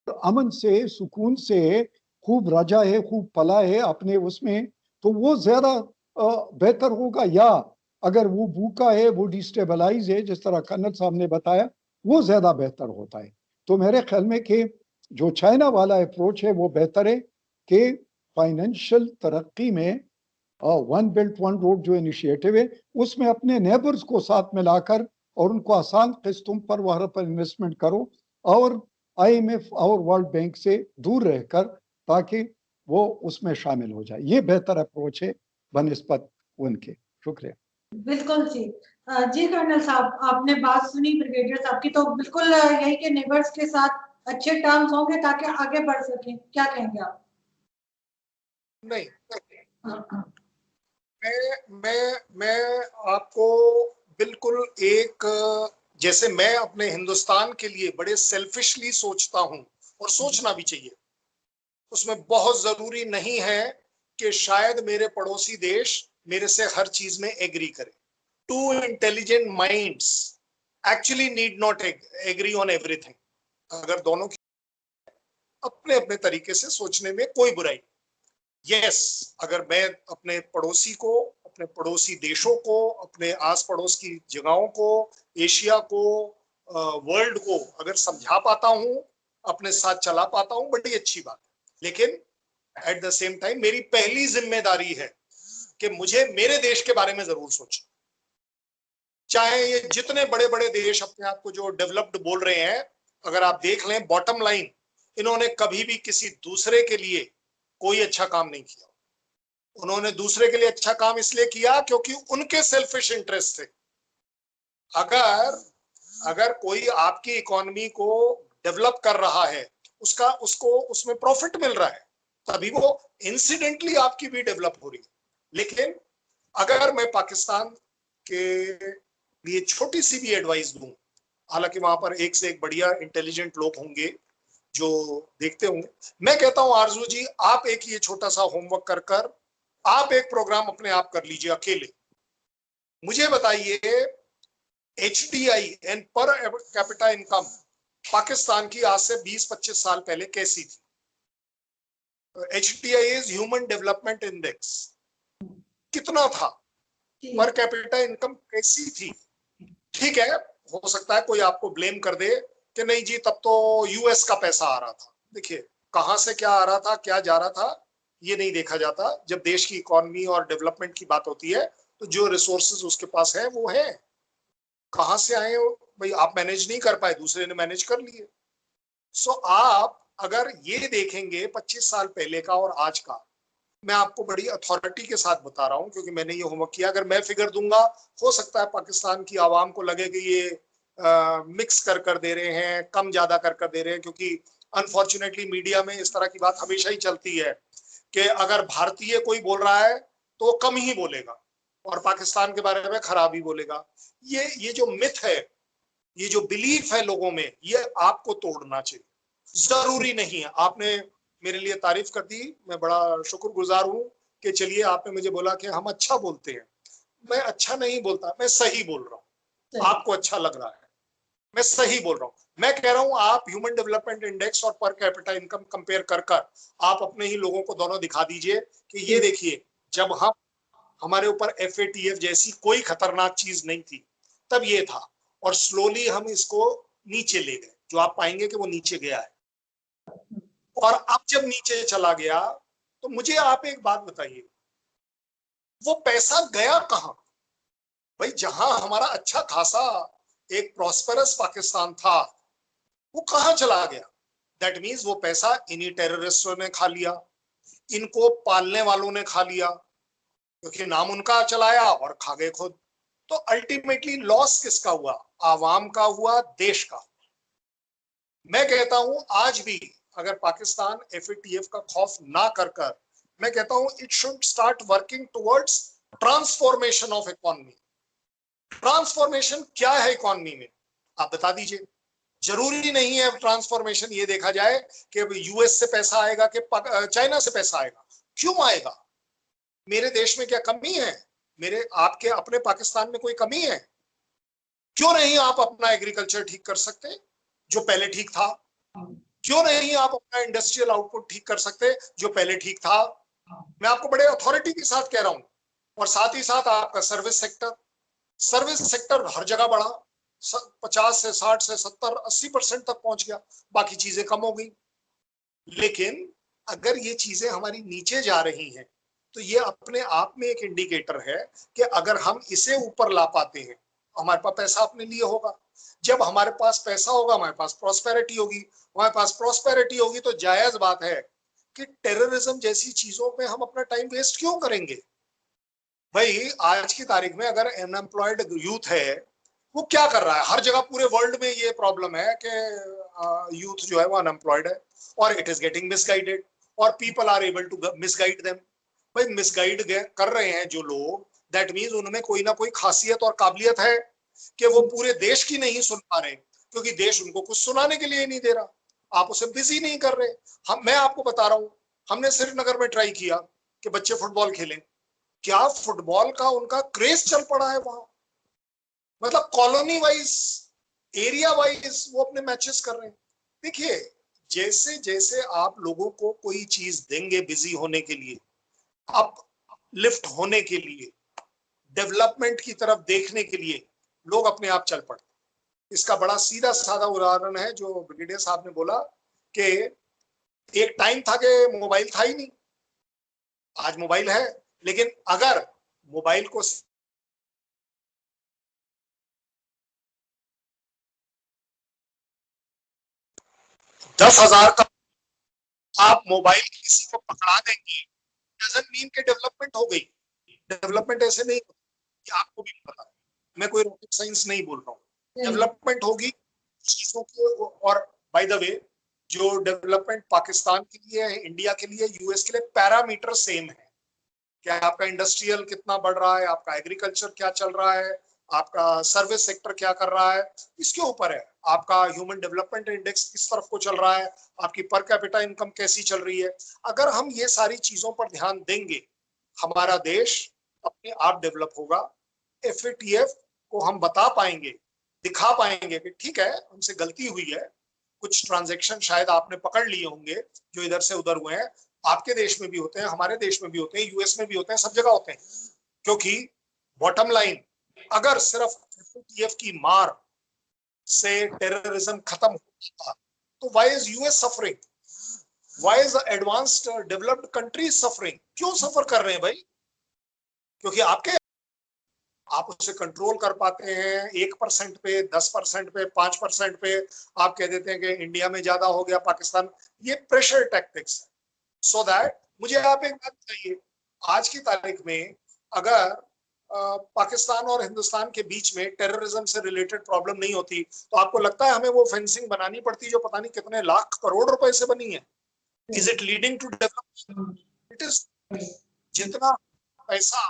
Speaker 2: अमन से, सुकून से खूब रजा है, खूब पला है अपने उसमें, तो वो ज्यादा बेहतर होगा, या अगर वो भूखा है, वो डिस्टेबलाइज है, जिस तरह कर्नल साहब ने बताया, वो ज्यादा बेहतर होता है। तो मेरे ख्याल में कि जो चाइना वाला अप्रोच है वो बेहतर है कि फाइनेंशियल तरक्की में वन बेल्ट वन रोड जो इनिशिएटिव है उसमें अपने नेबर्स को साथ में लाकर और उनको आसान किस्तों पर वहां पर इन्वेस्टमेंट करो, और IMF और वर्ल्ड बैंक से दूर रहकर, ताकि वो उसमें शामिल हो जाए। ये बेहतर अप्रोच है बनिस्बत उनके। शुक्रिया।
Speaker 1: बिल्कुल जी। जी कर्नल साहब, आपने बात सुनी ब्रिगेडियर साहब की, तो बिल्कुल यही के नेबर्स के साथ अच्छे टर्म्स होंगे ताकि आगे बढ़ सके। क्या कहेंगे आप?
Speaker 3: नहीं,
Speaker 1: हाँ,
Speaker 3: मैं आपको बिल्कुल एक, जैसे मैं अपने हिंदुस्तान के लिए बड़े सेल्फिशली सोचता हूं, और सोचना भी चाहिए, उसमें बहुत जरूरी नहीं है कि शायद मेरे पड़ोसी देश मेरे से हर चीज में एग्री करे। Two intelligent minds actually need not agree on everything. अगर दोनों की अपने अपने तरीके से सोचने में कोई बुराई। यस, अगर मैं अपने पड़ोसी को, अपने पड़ोसी देशों को, अपने आस पड़ोस की जगहों को, एशिया को, वर्ल्ड को अगर समझा पाता हूं, अपने साथ चला पाता हूं, बड़ी अच्छी बात है। लेकिन एट द सेम टाइम मेरी पहली जिम्मेदारी है कि मुझे मेरे देश के बारे में जरूर सोचना। चाहे ये जितने बड़े बड़े देश अपने आप को जो डेवलप्ड बोल रहे हैं, अगर आप देख लें बॉटम लाइन, इन्होंने कभी भी किसी दूसरे के लिए कोई अच्छा काम नहीं किया। उन्होंने दूसरे के लिए अच्छा काम इसलिए किया क्योंकि उनके सेल्फिश इंटरेस्ट थे। अगर कोई आपकी इकोनॉमी को डेवलप कर रहा है, उसको उसमें प्रॉफिट मिल रहा है, तभी वो इंसिडेंटली आपकी भी डेवलप हो रही है। लेकिन अगर मैं पाकिस्तान के लिए छोटी सी भी एडवाइस दूं, हालांकि वहां पर एक से एक बढ़िया इंटेलिजेंट लोग होंगे जो देखते होंगे, मैं कहता हूं आरजू जी, आप एक ये छोटा सा होमवर्क कर आप एक प्रोग्राम अपने आप कर लीजिए अकेले। मुझे बताइए HDI and per capita income Pakistan की आज से 20-25 साल पहले कैसी थी? HDI is human development index, कितना था? पर कैपिटा इनकम कैसी थी? ठीक है, हो सकता है कोई आपको ब्लेम कर दे कि नहीं जी तब तो US का पैसा आ रहा था। देखिए, कहां से क्या आ रहा था, क्या जा रहा था, ये नहीं देखा जाता। जब देश की इकोनॉमी और डेवलपमेंट की बात होती है तो जो रिसोर्सेज उसके पास है वो है। कहां से आए हो भाई, आप मैनेज नहीं कर पाए, दूसरे ने मैनेज कर लिए। सो आप अगर ये देखेंगे 25 साल पहले का और आज का, मैं आपको बड़ी अथॉरिटी के साथ बता रहा हूं क्योंकि मैंने ये होमवर्क किया। अगर मैं फिगर दूंगा, हो सकता है पाकिस्तान की आवाम को लगे कि ये मिक्स कर दे रहे हैं, कम ज्यादा कर दे रहे हैं, क्योंकि अनफॉर्चुनेटली मीडिया में इस तरह की बात हमेशा ही चलती है कि अगर भारतीय कोई बोल रहा है तो वो कम ही बोलेगा और पाकिस्तान के बारे में खराब ही बोलेगा। ये जो मिथ है, ये जो बिलीफ है लोगों में, ये आपको तोड़ना चाहिए। जरूरी नहीं है, आपने मेरे लिए तारीफ कर दी, मैं बड़ा शुक्रगुजार हूं कि चलिए आपने मुझे बोला कि हम अच्छा बोलते हैं। मैं अच्छा नहीं बोलता, मैं सही बोल रहा हूँ। आपको अच्छा लग रहा है, मैं सही बोल रहा हूँ। मैं कह रहा हूँ आप ह्यूमन डेवलपमेंट इंडेक्स और पर कैपिटा इनकम कंपेयर कर आप अपने ही लोगों को दोनों दिखा दीजिए कि ये देखिए, जब हम हमारे ऊपर FATF जैसी कोई खतरनाक चीज नहीं थी तब ये था, और स्लोली हम इसको नीचे ले गए, जो आप पाएंगे कि वो नीचे गया है। और अब जब नीचे चला गया तो मुझे आप एक बात बताइए, वो पैसा गया कहां? भाई, जहां हमारा अच्छा खासा एक प्रॉस्पेरस पाकिस्तान था, वो कहां चला गया? दैट मीन्स वो पैसा इन्हीं टेररिस्टों ने खा लिया, इनको पालने वालों ने खा लिया, क्योंकि नाम उनका चलाया और खा गए खुद। तो अल्टीमेटली लॉस किसका हुआ? आवाम का हुआ, देश का। मैं कहता हूं आज भी अगर पाकिस्तान FATF का खौफ ना कर मैं कहता हूं it should start working towards transformation of economy. Transformation क्या है इकोनॉमी में, आप बता दीजिए। जरूरी नहीं है ट्रांसफॉर्मेशन ये देखा जाए कि यूएस से पैसा आएगा कि चाइना से पैसा आएगा। क्यों आएगा? मेरे देश में क्या कमी है? मेरे आपके अपने पाकिस्तान में कोई कमी है? क्यों नहीं आप अपना एग्रीकल्चर ठीक कर सकते जो पहले ठीक था? क्यों नहीं आप अपना इंडस्ट्रियल आउटपुट ठीक कर सकते जो पहले ठीक था? मैं आपको बड़े अथॉरिटी के साथ कह रहा हूं। और साथ ही साथ आपका सर्विस सेक्टर हर जगह बढ़ा, 50 से 60 से 70-80% तक पहुंच गया, बाकी चीजें कम हो गई। लेकिन अगर ये चीजें हमारी नीचे जा रही हैं तो ये अपने आप में एक इंडिकेटर है कि अगर हम इसे ऊपर ला पाते हैं, हमारे पास पैसा अपने लिए होगा। जब हमारे पास पैसा होगा, हमारे पास प्रॉस्पेरिटी होगी। हमारे पास प्रॉस्पेरिटी होगी तो जायज बात है कि टेररिज्म जैसी चीजों में हम अपना टाइम वेस्ट क्यों करेंगे? भाई आज की तारीख में अगर अनएम्प्लॉयड यूथ है, वो क्या कर रहा है? हर जगह पूरे वर्ल्ड में ये प्रॉब्लम है कि यूथ जो है वो अनएम्प्लॉयड है और इट इज गेटिंग मिसगाइडेड और people are able to misguide them. भाई मिसगाइड कर रहे हैं जो लोग, दैट मीन्स उनमें कोई ना कोई खासियत और काबिलियत है कि वो पूरे देश की नहीं सुन पा रहे, क्योंकि देश उनको कुछ सुनाने के लिए नहीं दे रहा। आप उसे बिजी नहीं कर रहे। मैं आपको बता रहा हूं, हमने श्रीनगर में ट्राई किया कि बच्चे फुटबॉल खेलें। क्या फुटबॉल का उनका क्रेज चल पड़ा है वहां। मतलब कॉलोनी वाइज, एरिया वाइज वो अपने मैचेस कर रहे हैं। देखिए, जैसे जैसे आप लोगों को कोई चीज देंगे बिजी होने के लिए, अप लिफ्ट होने के लिए, डेवलपमेंट की तरफ देखने के लिए, लोग अपने आप चल पड़ते। इसका बड़ा सीधा साधा उदाहरण है जो ब्रिगेडियर साहब ने बोला कि एक टाइम था कि मोबाइल था ही नहीं। आज मोबाइल है, लेकिन अगर मोबाइल को 10,000 का आप मोबाइल किसी को पकड़ा देंगे, डजंट मीन के डेवलपमेंट हो गई। डेवलपमेंट ऐसे नहीं होती, आपको भी पता है, मैं कोई रॉकेट साइंस नहीं बोल रहा हूँ। डेवलपमेंट होगी चीजों की। और बाय द वे, जो डेवलपमेंट पाकिस्तान के लिए है, इंडिया के लिए, यूएस के लिए, पैरामीटर सेम है। क्या आपका इंडस्ट्रियल कितना बढ़ रहा है, आपका एग्रीकल्चर क्या चल रहा है, आपका सर्विस सेक्टर क्या कर रहा है, इसके ऊपर है। आपका ह्यूमन डेवलपमेंट इंडेक्स किस तरफ को चल रहा है, आपकी पर कैपिटा इनकम कैसी चल रही है। अगर हम ये सारी चीजों पर ध्यान देंगे, हमारा देश अपने आप डेवलप होगा। एफएटीएफ को हम बता पाएंगे, दिखा पाएंगे कि ठीक है, हमसे गलती हुई है, कुछ ट्रांजैक्शन शायद आपने पकड़ लिए होंगे जो इधर से उधर हुए हैं। आपके देश में भी होते हैं, हमारे देश में भी होते हैं, यूएस में भी होते हैं, सब जगह होते हैं। क्योंकि बॉटम लाइन, अगर सिर्फ एफएटीएफ की मार से टेररिज्म खत्म होता तो why is US suffering, why is advanced developed countries suffering? क्यों सफर कर रहे हैं भाई? क्योंकि आप उसे कंट्रोल कर पाते हैं। 1% पे, 10% पे, 5% पे आप कह देते हैं कि इंडिया में ज्यादा हो गया, पाकिस्तान। ये प्रेशर टैक्टिक्स है। सो दैट मुझे आप एक बात बताइए, आज की तारीख में अगर पाकिस्तान और हिंदुस्तान के बीच में टेररिज्म से रिलेटेड प्रॉब्लम नहीं होती तो आपको लगता है हमें वो फेंसिंग बनानी पड़ती जो पता नहीं कितने लाख करोड़ रुपए से बनी है? Is it leading to development? It is. जितना पैसा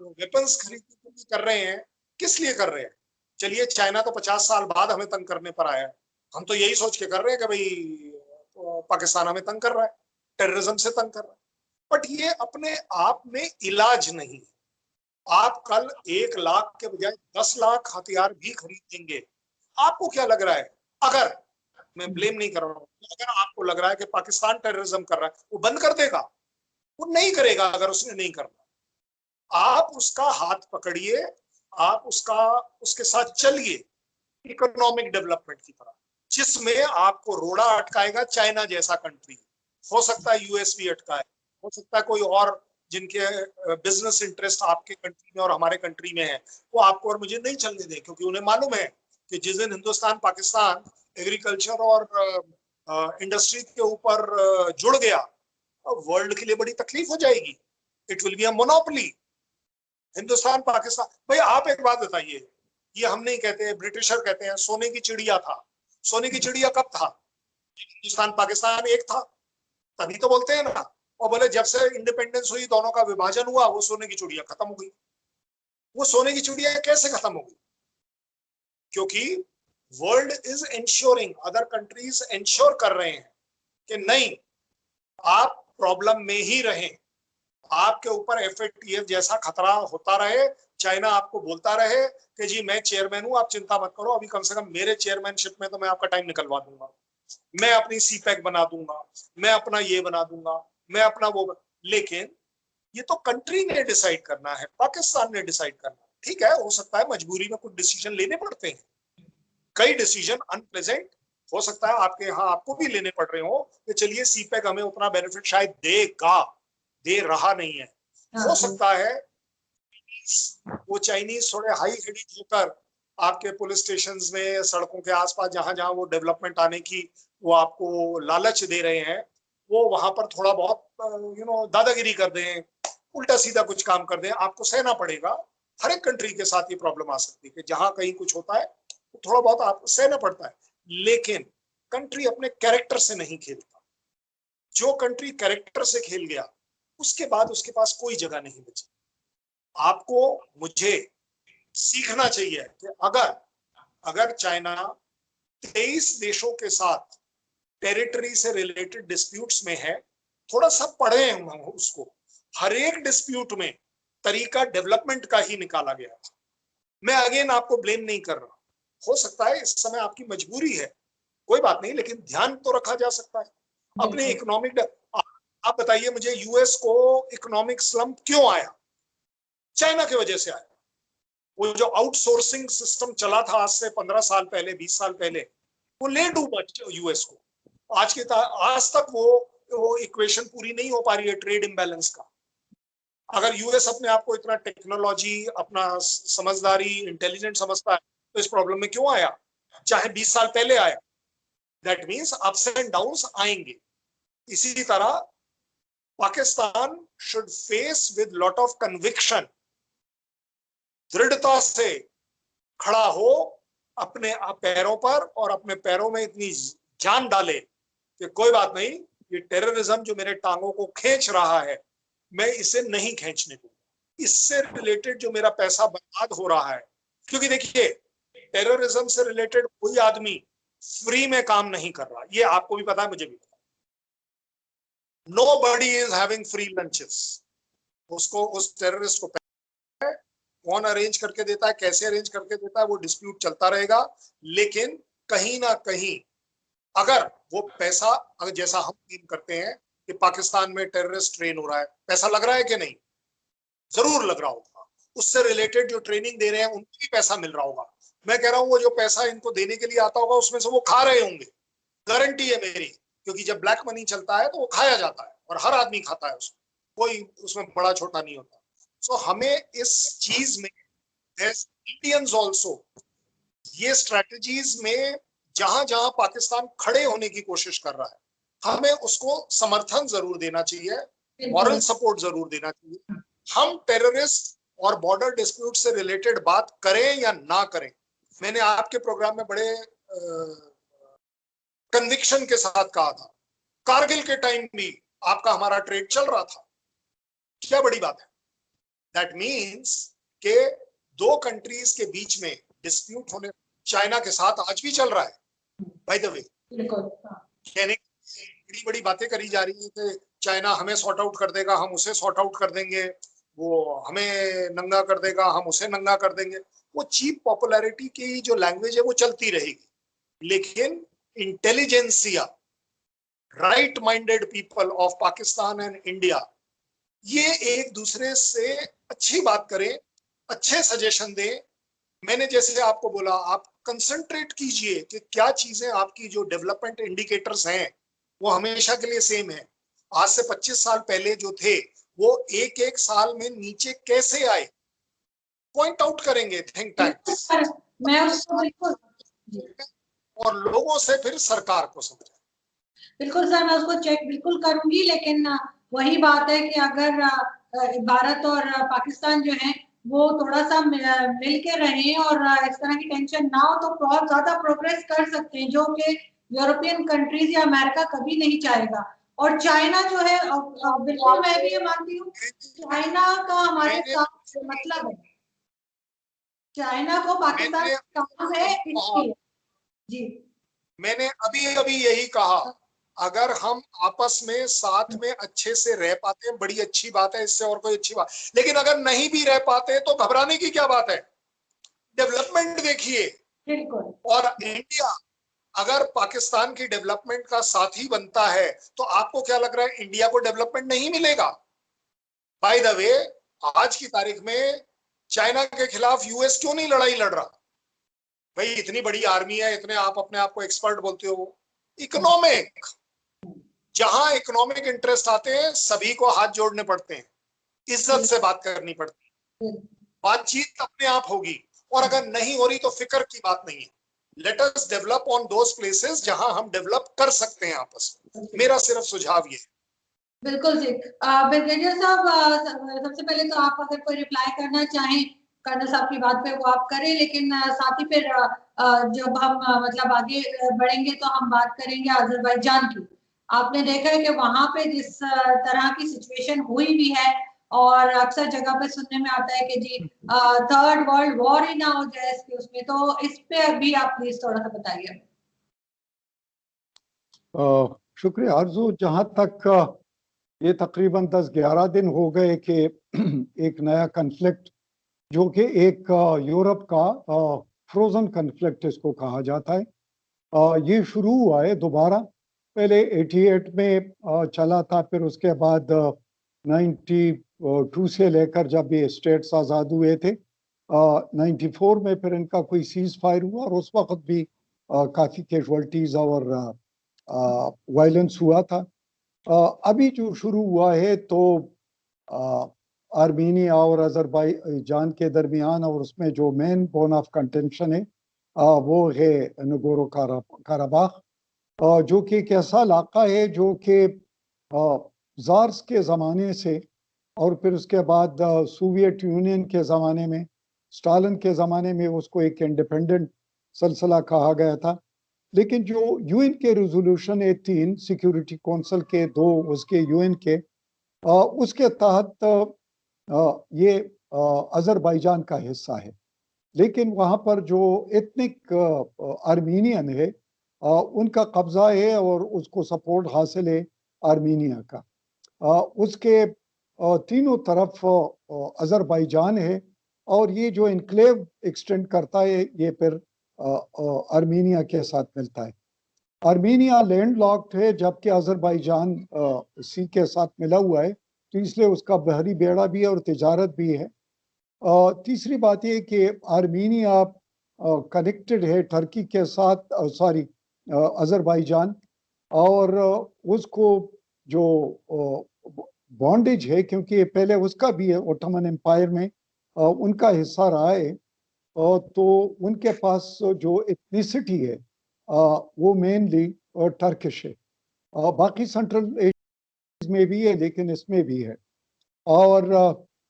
Speaker 3: वेपन्स खरीदने के लिए कर रहे हैं, किस लिए कर रहे हैं? चलिए, चाइना तो 50 साल बाद हमें तंग करने पर आया है, हम तो यही सोच के कर रहे हैं कि भाई पाकिस्तान हमें तंग कर रहा है, टेररिज्म से तंग कर रहा है। बट ये अपने आप में इलाज नहीं। आप कल 1 लाख के बजाय 10 लाख हथियार भी खरीदेंगे। आपको क्या लग रहा है, अगर, मैं ब्लेम नहीं कर रहा हूं, अगर आपको लग रहा है कि पाकिस्तान टेररिज्म कर रहा है, वो बंद कर देगा? वो नहीं करेगा। अगर उसने नहीं करना, आप उसका हाथ पकड़िए, आप उसके साथ चलिए इकोनॉमिक डेवलपमेंट की तरह, जिसमें आपको रोड़ा अटकाएगा चाइना जैसा कंट्री। हो सकता है यूएस भी अटकाए, हो सकता है कोई और जिनके बिजनेस इंटरेस्ट आपके कंट्री में और हमारे कंट्री में है, वो आपको और मुझे नहीं चलने दें, क्योंकि उन्हें मालूम है कि जिस दिन हिंदुस्तान पाकिस्तान एग्रीकल्चर और इंडस्ट्री के ऊपर जुड़ गया, वर्ल्ड के लिए बड़ी तकलीफ हो जाएगी। It will be a monopoly. Hindustan Pakistan, भाई आप एक बात बताइए, ये हम नहीं कहते, ब्रिटिशर कहते हैं सोने की चिड़िया था। सोने की चिड़िया कब था? हिंदुस्तान पाकिस्तान एक था, तभी तो बोलते हैं ना। और बोले जब से इंडिपेंडेंस हुई, दोनों का विभाजन हुआ, वो सोने की चिड़िया खत्म हो गई। वो सोने की चिड़िया कैसे खत्म होगी? क्योंकि world is ensuring, other countries ensure कर रहे हैं कि नहीं, आप प्रॉब्लम में ही रहें, आपके ऊपर FATF जैसा खतरा होता रहे, चाइना आपको बोलता रहे कि जी मैं चेयरमैन हूं, आप चिंता मत करो, अभी कम से कम मेरे चेयरमैनशिप में तो मैं आपका टाइम निकलवा दूंगा, मैं अपनी CPEC बना दूंगा, मैं अपना ये बना दूंगा, मैं अपना वो। लेकिन ये तो कंट्री ने डिसाइड करना है, पाकिस्तान ने डिसाइड करना है। ठीक है, हो सकता है मजबूरी में कुछ डिसीजन लेने पड़ते हैं, कई डिसीजन अनप्लेजेंट हो सकता है आपके यहाँ आपको भी लेने पड़ रहे हो कि चलिए CPEC हमें उतना बेनिफिट शायद देगा, दे रहा नहीं है। हो सकता है वो चाइनीज थोड़े हाई हेडेड होकर आपके पुलिस स्टेशन में, सड़कों के आसपास जहां जहां वो डेवलपमेंट आने की वो आपको लालच दे रहे हैं, वो वहां पर थोड़ा बहुत दादागिरी कर दें, उल्टा सीधा कुछ काम कर दें, आपको सहना पड़ेगा। हर एक कंट्री के साथ ये प्रॉब्लम आ सकती है कि जहां कहीं कुछ होता है तो थोड़ा बहुत आपको सहना पड़ता है, लेकिन कंट्री अपने कैरेक्टर से नहीं खेलता। जो कंट्री कैरेक्टर से खेल गया उसके बाद उसके पास कोई जगह नहीं बची। आपको मुझे सीखना चाहिए कि अगर चाइना 23 देशों के साथ टेरिटरी से रिलेटेड डिस्प्यूट्स में है, थोड़ा सा पढ़े हम उसको, हर एक डिस्प्यूट में तरीका डेवलपमेंट का ही निकाला गया था। मैं अगेन आपको ब्लेम नहीं कर रहा, हो सकता है इस समय आपकी मजबूरी है, कोई बात नहीं, लेकिन ध्यान तो रखा जा सकता है अपने इकोनॉमिक। आप बताइए मुझे, US को इकोनॉमिक स्लम्प क्यों आया? चाइना की वजह से आया। वो जो आउटसोर्सिंग सिस्टम चला था आज से 15 साल पहले, 20 साल पहले, वो ले डूबा US को। आज तक वो इक्वेशन पूरी नहीं हो पा रही है ट्रेड इम्बैलेंस का। अगर US अपने आप को इतना टेक्नोलॉजी, अपना समझदारी, इंटेलिजेंट समझता है तो इस प्रॉब्लम में क्यों आया? चाहे 20 साल पहले आया। That means ups and downs आएंगे। इसी तरह Pakistan should face with lot of conviction, दृढ़ता से खड़ा हो अपने पैरों पर, और अपने पैरों में इतनी जान डाले कि कोई बात नहीं, ये टेररिज्म जो मेरे टांगों को खींच रहा है, मैं इसे नहीं खींचने दूंगा। इससे रिलेटेड जो मेरा पैसा बर्बाद हो रहा है, क्योंकि देखिए टेररिज्म से रिलेटेड कोई आदमी फ्री में काम नहीं कर रहा, ये आपको भी पता है, मुझे भी पता है। Nobody is having free lunches. उसको, उस टेररिस्ट को कौन अरेंज करके देता है, कैसे अरेंज करके देता है, वो डिस्प्यूट चलता रहेगा। लेकिन कहीं ना कहीं अगर वो पैसा, अगर जैसा हम क्लेम करते हैं कि पाकिस्तान में टेररिस्ट ट्रेन हो रहा है, पैसा लग रहा है कि नहीं? जरूर लग रहा होगा। उससे रिलेटेड जो ट्रेनिंग दे रहे हैं उनको भी पैसा मिल रहा होगा। मैं कह रहा हूँ वो जो पैसा इनको देने के लिए आता होगा उसमें से वो खा रहे होंगे, गारंटी है मेरी, क्योंकि जब ब्लैक मनी चलता है तो वो खाया जाता है और हर आदमी खाता है उसको, कोई उसमें बड़ा छोटा नहीं होता। सो हमें इस चीज में इंडियंस ऑल्सो, ये स्ट्रेटजीज में जहां जहां पाकिस्तान खड़े होने की कोशिश कर रहा है, हमें उसको समर्थन जरूर देना चाहिए, मॉरल सपोर्ट जरूर देना चाहिए। हम टेररिस्ट और बॉर्डर डिस्प्यूट से रिलेटेड बात करें या ना करें, मैंने आपके प्रोग्राम में बड़े कन्विक्शन के साथ कहा था, कारगिल के टाइम भी आपका हमारा ट्रेड चल रहा था, क्या बड़ी बात है? दैट मीन्स के दो कंट्रीज के बीच में डिस्प्यूट होने, चाइना के साथ आज भी चल रहा है बाय द वे। कहने बड़ी बड़ी बातें करी जा रही है कि चाइना हमें सॉर्ट आउट कर देगा, हम उसे सॉर्ट आउट कर देंगे, वो हमें नंगा कर देगा, हम उसे नंगा कर देंगे। वो चीप पॉपुलैरिटी की जो लैंग्वेज है वो चलती रहेगी, लेकिन intelligentsia, right minded people of Pakistan and India, ये एक दूसरे से अच्छी बात करें, अच्छे सजेशन दें। मैंने जैसे आपको बोला, आप कंसंट्रेट कीजिए कि क्या चीजें आपकी जो डेवलपमेंट इंडिकेटर्स हैं वो हमेशा के लिए सेम है। आज से 25 साल पहले जो थे वो एक एक साल में नीचे कैसे आए, पॉइंट आउट करेंगे थिंक टैंक,
Speaker 1: मैं उसको बिल्कुल,
Speaker 3: और लोगों से फिर सरकार को समझाएं।
Speaker 1: बिल्कुल सर, मैं उसको चेक बिल्कुल करूंगी, लेकिन वही बात है कि अगर भारत और पाकिस्तान जो है वो थोड़ा सा मिल के रहें और इस तरह की टेंशन ना हो, तो बहुत ज्यादा प्रोग्रेस कर सकते हैं, जो कि यूरोपियन कंट्रीज या अमेरिका कभी नहीं चाहेगा। और चाइना जो है, बिल्कुल मैं भी ये मानती हूँ, चाइना का हमारे साथ मतलब है। चाइना को पाकिस्तान
Speaker 3: मैंने
Speaker 1: काबू है इसलिए। जी
Speaker 3: मैंने अभी अभी यही कहा, अगर हम आपस में साथ में अच्छे से रह पाते हैं बड़ी अच्छी बात है, इससे और कोई अच्छी बात, लेकिन अगर नहीं भी रह पाते तो घबराने की क्या बात है। डेवलपमेंट देखिए,
Speaker 1: बिल्कुल।
Speaker 3: और इंडिया अगर पाकिस्तान की डेवलपमेंट का साथी बनता है तो आपको क्या लग रहा है इंडिया को डेवलपमेंट नहीं मिलेगा? बाय द वे, आज की तारीख में चाइना के खिलाफ यूएस क्यों नहीं लड़ाई लड़ रहा? भाई इतनी बड़ी आर्मी है, इतने आप अपने आप को एक्सपर्ट बोलते हो। इकोनॉमिक, जहां इकोनॉमिक इंटरेस्ट आते हैं सभी को हाथ जोड़ने पड़ते हैं, इज्जत से बात करनी पड़ती है, बातचीत अपने आप होगी। और अगर नहीं हो रही तो फिक्र की बात नहीं है। Let us develop on those places जहां हम डेवलप कर सकते हैं आपस में। मेरा सिर्फ सुझाव ये है।
Speaker 1: बिल्कुल जी। ब्रिगेडियर साहब, सबसे पहले तो आप अगर कोई रिप्लाई करना चाहें कर्नल साहब की बात पे वो आप करें, लेकिन साथ ही फिर जब हम मतलब आगे बढ़ेंगे तो हम बात करेंगे अजरबैजान की। आपने देखा है कि वहां पे जिस तरह की सिचुएशन हुई भी है, और अक्सर जगह पे सुनने में आता है कि जी थर्ड वर्ल्ड वॉर ही ना हो जाए इसके उसमें, तो इस पे भी आप प्लीज थोड़ा सा बताइए।
Speaker 2: शुक्रिया आरजू। जहाँ तक ये तकरीबन 10-11 दिन हो गए कि एक नया कन्फ्लिक्ट, जो कि एक यूरोप का फ्रोजन कन्फ्लिक्ट इसको कहा जाता है, ये शुरू हुआ है दोबारा। पहले 88 में चला था, फिर उसके बाद 92 से लेकर जब ये स्टेट्स आज़ाद हुए थे, 94 में फिर इनका कोई सीज फायर हुआ, और उस वक्त भी काफ़ी कैजुअल्टीज और वायलेंस हुआ था। अभी जो शुरू हुआ है तो आर्मीनिया और अजरबैजान के दरमियान, और उसमें जो मेन बोन ऑफ कंटेंशन है वो है नगोरो काराबाख, जो कि एक ऐसा इलाका है जो कि ज़ार्स के ज़माने से, और फिर उसके बाद सोवियत यूनियन के ज़माने में, स्टालिन के ज़माने में उसको एक इंडिपेंडेंट सिलसिला कहा गया था। लेकिन जो यूएन के रेजोल्यूशन है 3 सिक्योरिटी काउंसिल के 2 उसके यूएन के, उसके तहत ये अजरबैजान का हिस्सा है। लेकिन वहाँ पर जो एथनिक आर्मीनियन है उनका कब्जा है, और उसको सपोर्ट हासिल है आर्मीनिया का। उसके तीनों तरफ अजरबैजान है, और ये जो इनक्लेव एक्सटेंड करता है ये फिर आर्मीनिया के साथ मिलता है। आर्मीनिया लैंड लॉक्ड है, जबकि अजरबैजान सी के साथ मिला हुआ है, तो इसलिए उसका बहरी बेड़ा भी है और तिजारत भी है। तीसरी बात यह कि आर्मीनिया कनेक्टेड है टर्की के साथ, सॉरी अजरबैजान, और उसको जो बॉन्डेज है, क्योंकि पहले उसका भी है ओटोमन एम्पायर में उनका हिस्सा रहा है, तो उनके पास जो एथनिसिटी है वो मेनली टर्किश है। बाकी सेंट्रल एशिया में भी है, लेकिन इसमें भी है, और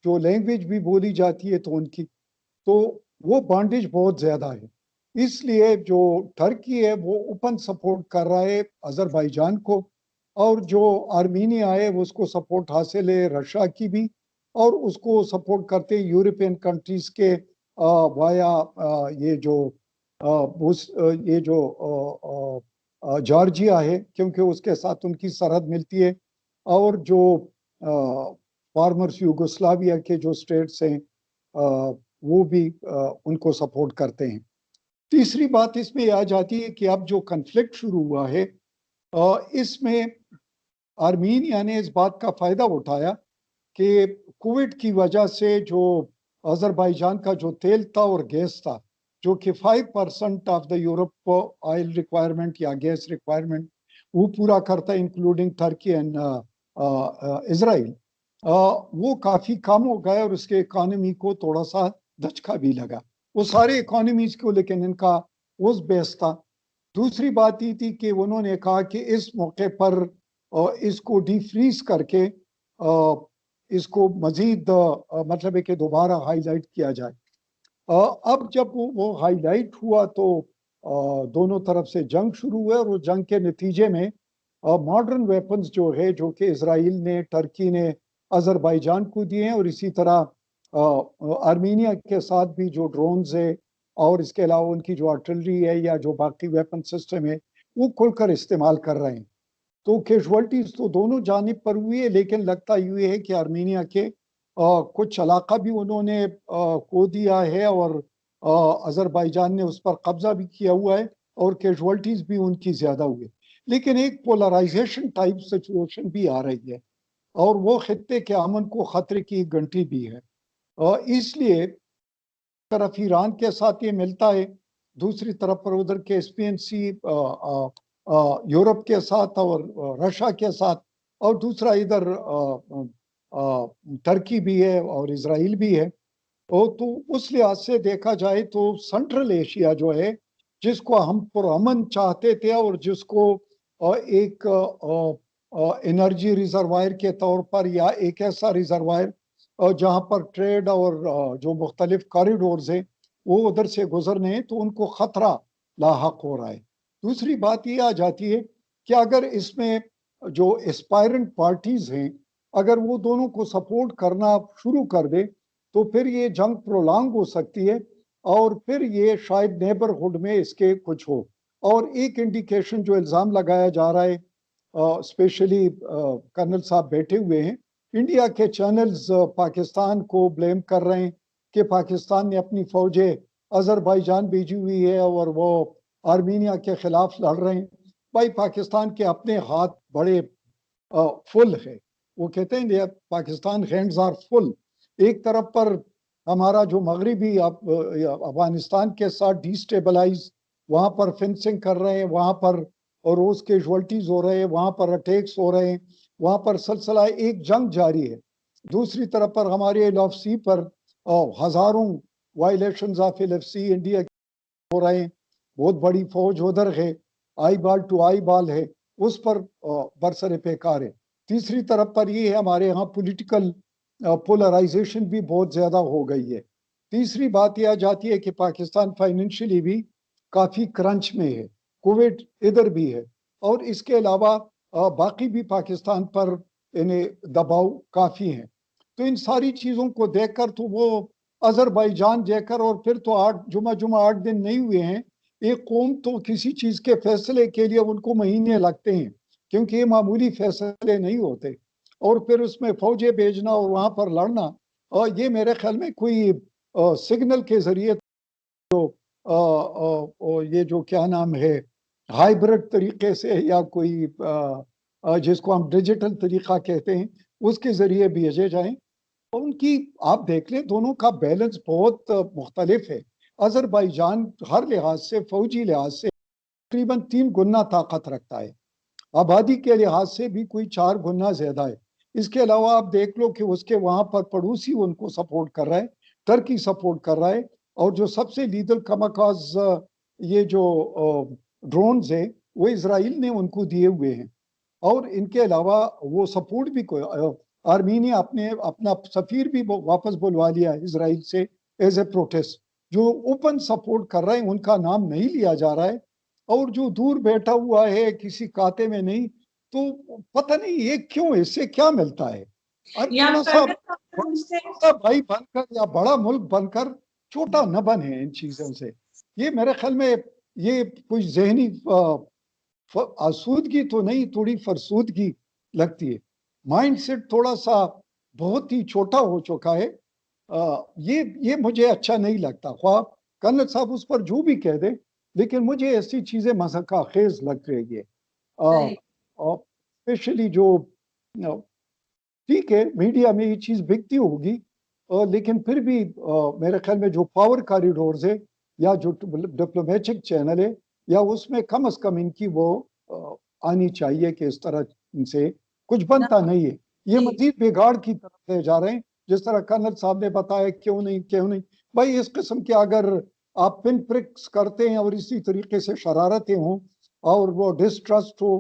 Speaker 2: जो लैंग्वेज भी बोली जाती है तो उनकी, तो वो बॉन्डेज बहुत ज़्यादा है। इसलिए जो टर्की है वो ओपन सपोर्ट कर रहा है अजरबैजान को, और जो आर्मीनिया है उसको सपोर्ट हासिल है रशिया की भी, और उसको सपोर्ट करते यूरोपियन कंट्रीज के वाया ये जो ये जो जॉर्जिया है, क्योंकि उसके साथ उनकी सरहद मिलती है, और जो फॉर्मर यूगोस्लाविया के जो स्टेट्स हैं वो भी उनको सपोर्ट करते हैं। तीसरी बात इसमें आ जाती है कि अब जो कन्फ्लिक्ट शुरू हुआ है इसमें आर्मीनिया ने इस बात का फायदा उठाया कि कोविड की वजह से जो अजरबैजान का जो तेल था और गैस था, जो कि 5% of the Europe oil requirement या गैस रिक्वायरमेंट वो पूरा करता है, इंक्लूडिंग टर्की एंड इजराइल, वो काफ़ी कम हो गया, और उसके इकोनॉमी को थोड़ा सा धचका भी लगा, वो सारे इकोनॉमीज को, लेकिन इनका उस बेस था। दूसरी बात ये थी कि उन्होंने कहा कि इस मौके पर इसको डिफ्रीज करके इसको मजीद मतलब है कि दोबारा हाईलाइट किया जाए। अब जब वो हाईलाइट हुआ तो दोनों तरफ से जंग शुरू हुआ, और वो जंग के नतीजे में मॉडर्न वेपन्स जो है, जो कि इसराइल ने टर्की ने अजरबैजान को दिए हैं, और इसी तरह आर्मीनिया के साथ भी जो ड्रोन्स है और इसके अलावा उनकी जो आर्टिलरी है या जो बाकी वेपन सिस्टम है वो खुलकर इस्तेमाल कर रहे हैं। तो कैजुअल्टीज तो दोनों जानिब पर हुई है, लेकिन लगता ये है कि आर्मीनिया के कुछ इलाका भी उन्होंने खो दिया है और अजरबैजान ने उस पर कब्जा भी किया हुआ है और कैजुअल्टीज भी उनकी ज्यादा हुई है। लेकिन एक पोलराइजेशन टाइप सिचुएशन भी आ रही है और वो खित्ते के अमन को खतरे की एक घंटी भी है। इसलिए तरफ ईरान के साथ ये मिलता है, दूसरी तरफ पर उधर के एसपीएनसी यूरोप के साथ और रशिया के साथ, और दूसरा इधर टर्की भी है और इजराइल भी है। तो उस लिहाज से देखा जाए तो सेंट्रल एशिया जो है, जिसको हम पुरअमन चाहते थे और जिसको एक एनर्जी रिजर्वायर के तौर पर या एक ऐसा रिजर्वायर जहां पर ट्रेड और जो मुख्तलिफ कॉरिडोर्स हैं वो उधर से गुजरने हैं, तो उनको खतरा लाहक हो रहा है। दूसरी बात ये आ जाती है कि अगर इसमें जो एस्पायरेंट पार्टीज हैं, अगर वो दोनों को सपोर्ट करना शुरू कर दे तो फिर ये जंग प्रोलॉन्ग हो सकती है और फिर ये शायद नेबरहुड में इसके कुछ हो। और एक इंडिकेशन जो इल्ज़ाम लगाया जा रहा है, स्पेशली कर्नल साहब बैठे हुए हैं, इंडिया के चैनल्स पाकिस्तान को ब्लेम कर रहे हैं कि पाकिस्तान ने अपनी फौजें अजरबैजान भेजी हुई है और वो आर्मीनिया के खिलाफ लड़ रहे हैं। भाई पाकिस्तान के अपने हाथ बड़े फुल है। वो कहते हैं पाकिस्तान हैंड्स आर फुल। एक तरफ पर हमारा जो मगरिबी अफगानिस्तान के साथ डिस्टेबलाइज, वहां पर फेंसिंग कर रहे हैं, वहां पर और रोज कैजुअल्टीज हो रहे हैं, वहां पर अटैक्स हो रहे हैं, वहां पर सिलसिला एक जंग जारी है। दूसरी तरफ पर हमारे LFC पर हजारों वायलेशंस ऑफ LFC इंडिया हो रहे हैं। बहुत बड़ी फौज उधर है, आई बाल टू आई बाल है, उस पर बरसरे पेकार है। तीसरी तरफ पर ये है हमारे यहाँ पॉलिटिकल पोलराइजेशन भी बहुत ज्यादा हो गई है। तीसरी बात यह आ जाती है कि पाकिस्तान फाइनेंशियली भी काफी क्रंच में है, कुवैत इधर भी है और इसके अलावा बाकी भी पाकिस्तान पर इन्हें दबाव काफी है। तो इन सारी चीजों को देखकर तो वो अजरबैजान देखकर, और फिर तो 8 दिन नहीं हुए हैं, एक कौम तो किसी चीज के फैसले के लिए उनको महीने लगते हैं, क्योंकि ये मामूली फैसले नहीं होते, और फिर उसमें फौजें भेजना और वहां पर लड़ना, और ये मेरे ख्याल में कोई सिग्नल के जरिए ये जो क्या नाम है हाइब्रिड तरीके से या कोई जिसको हम डिजिटल तरीका कहते हैं उसके जरिए भेजे जाएं। उनकी आप देख लें दोनों का बैलेंस बहुत मुख्तलिफ है। अजरबैजान हर लिहाज से, फौजी लिहाज से तकरीबन 3 गुना ताकत रखता है, आबादी के लिहाज से भी कोई 4 गुना ज्यादा है। इसके अलावा आप देख लो कि उसके वहां पर पड़ोसी उनको सपोर्ट कर रहा है, टर्की सपोर्ट कर रहा है, और जो सबसे लीडर कमकाज ये जो ड्रोन्स है वो इसराइल ने उनको दिए हुए हैं। और इनके अलावा वो सपोर्ट भी आर्मीनिया अपना सफीर भी वापस बुलवा लिया इसराइल से एज ए प्रोटेस्ट। जो ओपन सपोर्ट कर रहे हैं उनका नाम नहीं लिया जा रहा है, और जो दूर बैठा हुआ है किसी खाते में नहीं, तो पता नहीं ये क्यों, इससे क्या मिलता है। थोड़ा सा भाई बनकर या बड़ा मुल्क बनकर छोटा न बने इन चीजों से। ये मेरे ख्याल में ये कोई जहनी आसूदगी तो नहीं, थोड़ी फरसूदगी लगती है। माइंडसेट थोड़ा सा बहुत ही छोटा हो चुका है। ये मुझे अच्छा नहीं लगता। ख्वाब कर्नल साहब उस पर जो भी कह दे, लेकिन मुझे ऐसी चीजें मज़ाक़ खेज लग रही है। स्पेशली जो ठीक है मीडिया में ये चीज बिकती होगी, लेकिन फिर भी मेरे ख्याल में जो पावर कॉरिडोर्स है या जो डिप्लोमेटिक चैनल है, या उसमें कम से कम इनकी वो आनी चाहिए कि इस तरह से कुछ बनता नहीं है। ये मजीद बिगाड़ की तरफ ले जा रहे हैं, जिस तरह कर्नल साहब ने बताया। क्यों नहीं भाई, इस किस्म के अगर आप पिन प्रिक्स करते हैं और इसी तरीके से शरारतें हों और वो डिस्ट्रस्ट हो,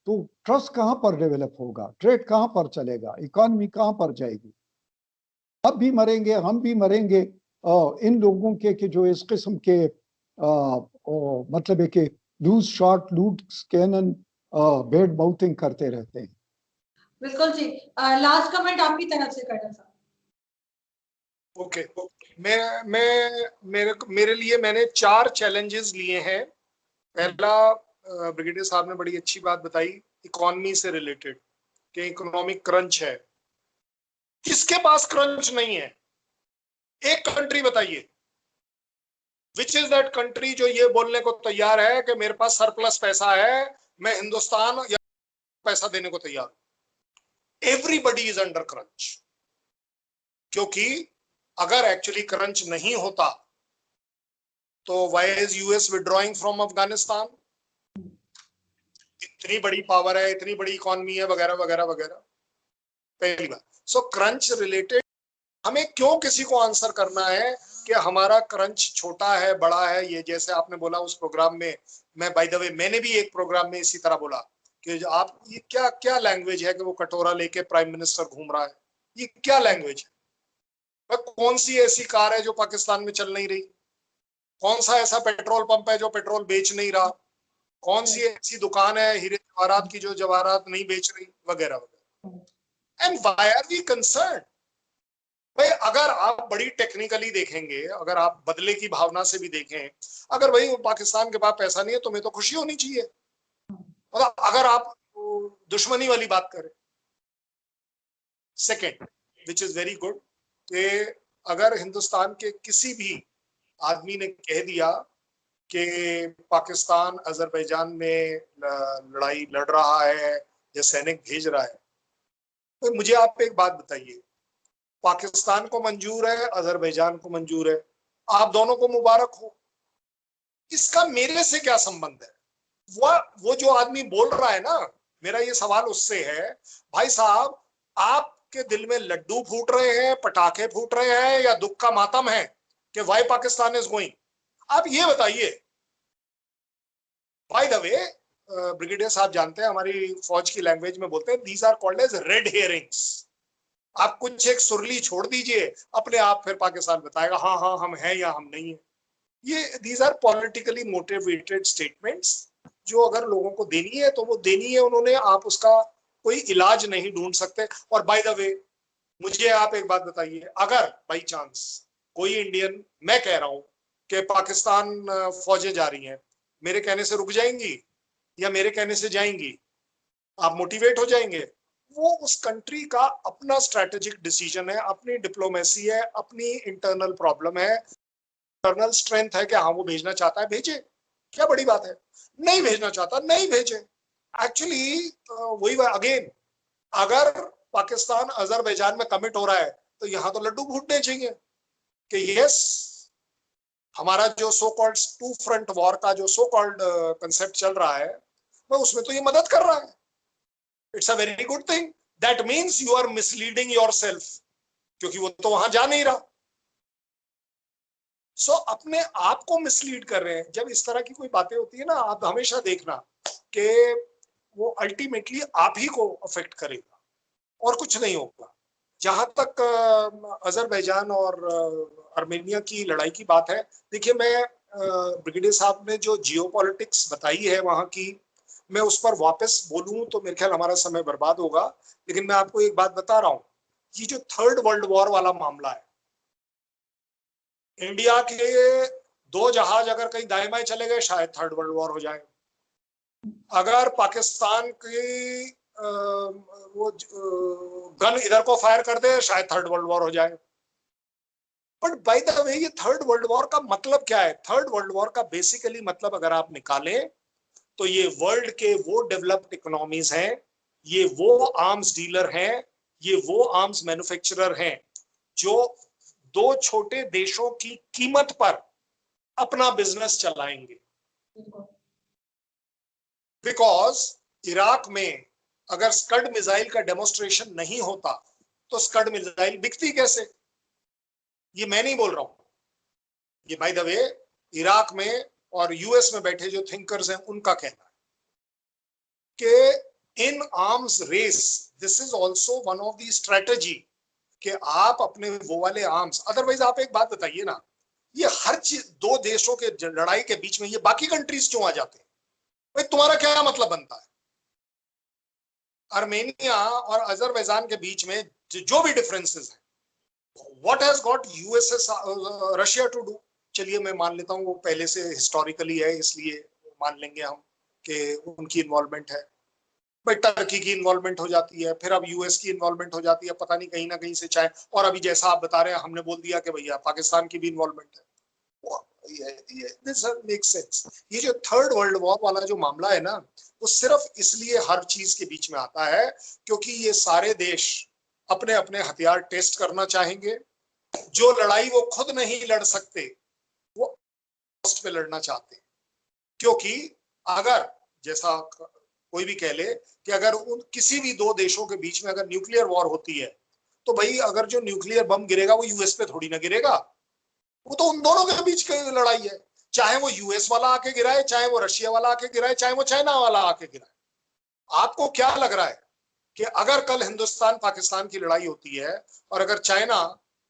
Speaker 2: तो ट्रस्ट कहाँ पर डेवलप होगा, ट्रेड कहाँ पर चलेगा, इकॉनमी कहाँ पर जाएगी। आप भी मरेंगे, हम भी मरेंगे इन लोगों के कि जो इस किस्म के मतलब है कि लूज शॉट, लूट कैनन, बेड माउथिंग करते रहते हैं।
Speaker 1: बिल्कुल जी। लास्ट कमेंट आपकी तरफ से कर्नल साहब।
Speaker 3: ओके, मेरे लिए मैंने 4 चैलेंजेस लिए हैं। पहला, ब्रिगेडियर साहब ने बड़ी अच्छी बात बताई इकोनॉमी से रिलेटेड कि इकोनॉमिक क्रंच है। किसके पास क्रंच नहीं है? एक कंट्री बताइए, विच इज दैट कंट्री जो ये बोलने को तैयार है कि मेरे पास सरप्लस पैसा है, मैं हिंदुस्तान या पैसा देने को तैयार हूं। एवरीबडी इज अंडर क्रंच, क्योंकि अगर एक्चुअली क्रंच नहीं होता तो why is US withdrawing from Afghanistan? इतनी बड़ी पावर है, इतनी बड़ी इकोनॉमी है, वगैरह वगैरह वगैरह। पहली बात, सो क्रंच रिलेटेड हमें क्यों किसी को आंसर करना है कि हमारा क्रंच छोटा है बड़ा है? ये जैसे आपने बोला उस प्रोग्राम में, मैं बाय द वे मैंने भी एक प्रोग्राम में इसी तरह बोला कि आप ये क्या क्या लैंग्वेज है कि वो कटोरा लेके प्राइम मिनिस्टर घूम रहा है? ये क्या लैंग्वेज है? कौन सी ऐसी कार है जो पाकिस्तान में चल नहीं रही? कौन सा ऐसा पेट्रोल पंप है जो पेट्रोल बेच नहीं रहा? कौन सी ऐसी दुकान है हीरे जवाहरात की जो जवाहरात नहीं बेच रही, वगैरह वगैरह। And why are we concern? भाई अगर आप बड़ी टेक्निकली देखेंगे, अगर आप बदले की भावना से भी देखें, अगर भाई पाकिस्तान के पास पैसा नहीं है, तुम्हें तो खुशी होनी चाहिए। मतलब अगर आप दुश्मनी वाली बात करें। Second, which is very good, कि अगर हिंदुस्तान के किसी भी आदमी ने कह दिया कि पाकिस्तान अजरबैजान में लड़ाई लड़ रहा है या सैनिक भेज रहा है, तो मुझे आप एक बात बताइए, पाकिस्तान को मंजूर है, अजरबैजान को मंजूर है, आप दोनों को मुबारक हो, इसका मेरे से क्या संबंध है? वो जो आदमी बोल रहा है ना, मेरा ये सवाल उससे है, भाई साहब आपके दिल में लड्डू फूट रहे हैं, पटाखे फूट रहे हैं, या दुख का मातम है कि वाई पाकिस्तान इज गोइंग? आप ये बताइए। बाय द वे, ब्रिगेडियर साहब जानते हैं, हमारी फौज की लैंग्वेज में बोलते हैं, these are called as red herrings. आप कुछ एक सुरली छोड़ दीजिए, अपने आप फिर पाकिस्तान बताएगा हाँ हाँ हम हैं या हम नहीं है। ये these are politically motivated statements, जो अगर लोगों को देनी है तो वो देनी है उन्होंने, आप उसका कोई इलाज नहीं ढूंढ सकते। और बाय द वे, मुझे आप एक बात बताइए, अगर बाई चांस कोई इंडियन, मैं कह रहा हूं कि पाकिस्तान फौजें जा रही हैं, मेरे कहने से रुक जाएंगी या मेरे कहने से जाएंगी? आप मोटिवेट हो जाएंगे। वो उस कंट्री का अपना स्ट्रेटेजिक डिसीजन है, अपनी डिप्लोमेसी है, अपनी इंटरनल प्रॉब्लम है, इंटरनल स्ट्रेंथ है कि हाँ वो भेजना चाहता है भेजे, क्या बड़ी बात है? नहीं भेजना चाहता नहीं भेजे। एक्चुअली वही अगेन, अगर पाकिस्तान अजरबैजान में कमिट हो रहा है तो यहाँ तो लड्डू फूटने चाहिए कि यस, हमारा जो so called two front war का जो सो कॉल्ड कंसेप्ट चल रहा है, वो उसमें तो ये मदद कर रहा है। It's a very good thing. That means you are misleading yourself, क्योंकि वो तो वहां जा नहीं रहा। सो अपने आप को मिसलीड कर रहे हैं। जब इस तरह की कोई बातें होती है ना, आप हमेशा देखना कि वो अल्टीमेटली आप ही को अफेक्ट करेगा और कुछ नहीं होगा। जहां तक अजरबैजान और आर्मेनिया की लड़ाई की बात है, देखिए मैं ब्रिगेडियर साहब ने जो जियोपॉलिटिक्स बताई है वहां की, मैं उस पर वापस बोलूं तो मेरे ख्याल हमारा समय बर्बाद होगा। लेकिन मैं आपको एक बात बता रहा हूं, ये जो थर्ड वर्ल्ड वॉर वाला मामला है, इंडिया के 2 जहाज अगर कहीं दाएं बाएं चले गए, शायद थर्ड वर्ल्ड वॉर हो जाए। अगर पाकिस्तान की वो गन इधर को फायर कर दे, शायद थर्ड वर्ल्ड वॉर हो जाए। बट बाय द वे, ये थर्ड वर्ल्ड वॉर का मतलब क्या है? थर्ड वर्ल्ड वॉर का बेसिकली मतलब अगर आप निकालें तो ये वर्ल्ड के वो डेवलप्ड इकोनॉमीज हैं, ये वो आर्म्स डीलर हैं, ये वो आर्म्स मैन्युफैक्चरर हैं जो 2 छोटे देशों की कीमत पर अपना बिजनेस चलाएंगे। बिकॉज इराक में अगर स्कड मिसाइल का डेमोन्स्ट्रेशन नहीं होता तो स्कड मिसाइल बिकती कैसे? ये मैं नहीं बोल रहा हूं, ये बाय द वे इराक में और यूएस में बैठे जो थिंकर्स हैं उनका कहना है कि in arms race this is also one of the strategy कि आप अपने वो वाले आर्म्स, अदरवाइज आप एक बात बताइए ना, ये हर चीज 2 देशों के लड़ाई के बीच में ये बाकी कंट्रीज क्यों आ जाते हैं? भाई तुम्हारा क्या मतलब बनता है? आर्मेनिया और अजरबैजान के बीच में जो भी डिफरेंसेस हैं, what has got USS Russia to do? चलिए मैं मान लेता हूँ वो पहले से हिस्टोरिकली है, इसलिए मान लेंगे हम कि उनकी इन्वॉल्वमेंट है। भाई टर्की की इन्वॉल्वमेंट हो जाती है, फिर अब यूएस की इन्वॉल्वमेंट हो जाती है, पता नहीं कहीं ना कहीं से चाहे, और अभी जैसा आप बता रहे हैं हमने बोल दिया कि भैया पाकिस्तान की भी इन्वॉल्वमेंट है। This makes sense. ये जो थर्ड वर्ल्ड वॉर वाला जो मामला है ना, वो सिर्फ इसलिए हर चीज के बीच में आता है क्योंकि ये सारे देश अपने अपने हथियार टेस्ट करना चाहेंगे। जो लड़ाई वो खुद नहीं लड़ सकते वो कॉस्ट पे लड़ना चाहते हैं। क्योंकि अगर जैसा कोई भी कह ले कि अगर उन किसी भी दो देशों के बीच में अगर न्यूक्लियर वॉर होती है तो भाई अगर जो न्यूक्लियर बम गिरेगा वो यूएस पे थोड़ी ना गिरेगा, वो तो उन दोनों के बीच की लड़ाई है। चाहे वो यूएस वाला आके गिराए, चाहे वो रशिया वाला आके गिराए, चाहे वो चाइना वाला आके गिराए। आपको क्या लग रहा है कि अगर कल हिंदुस्तान पाकिस्तान की लड़ाई होती है और अगर चाइना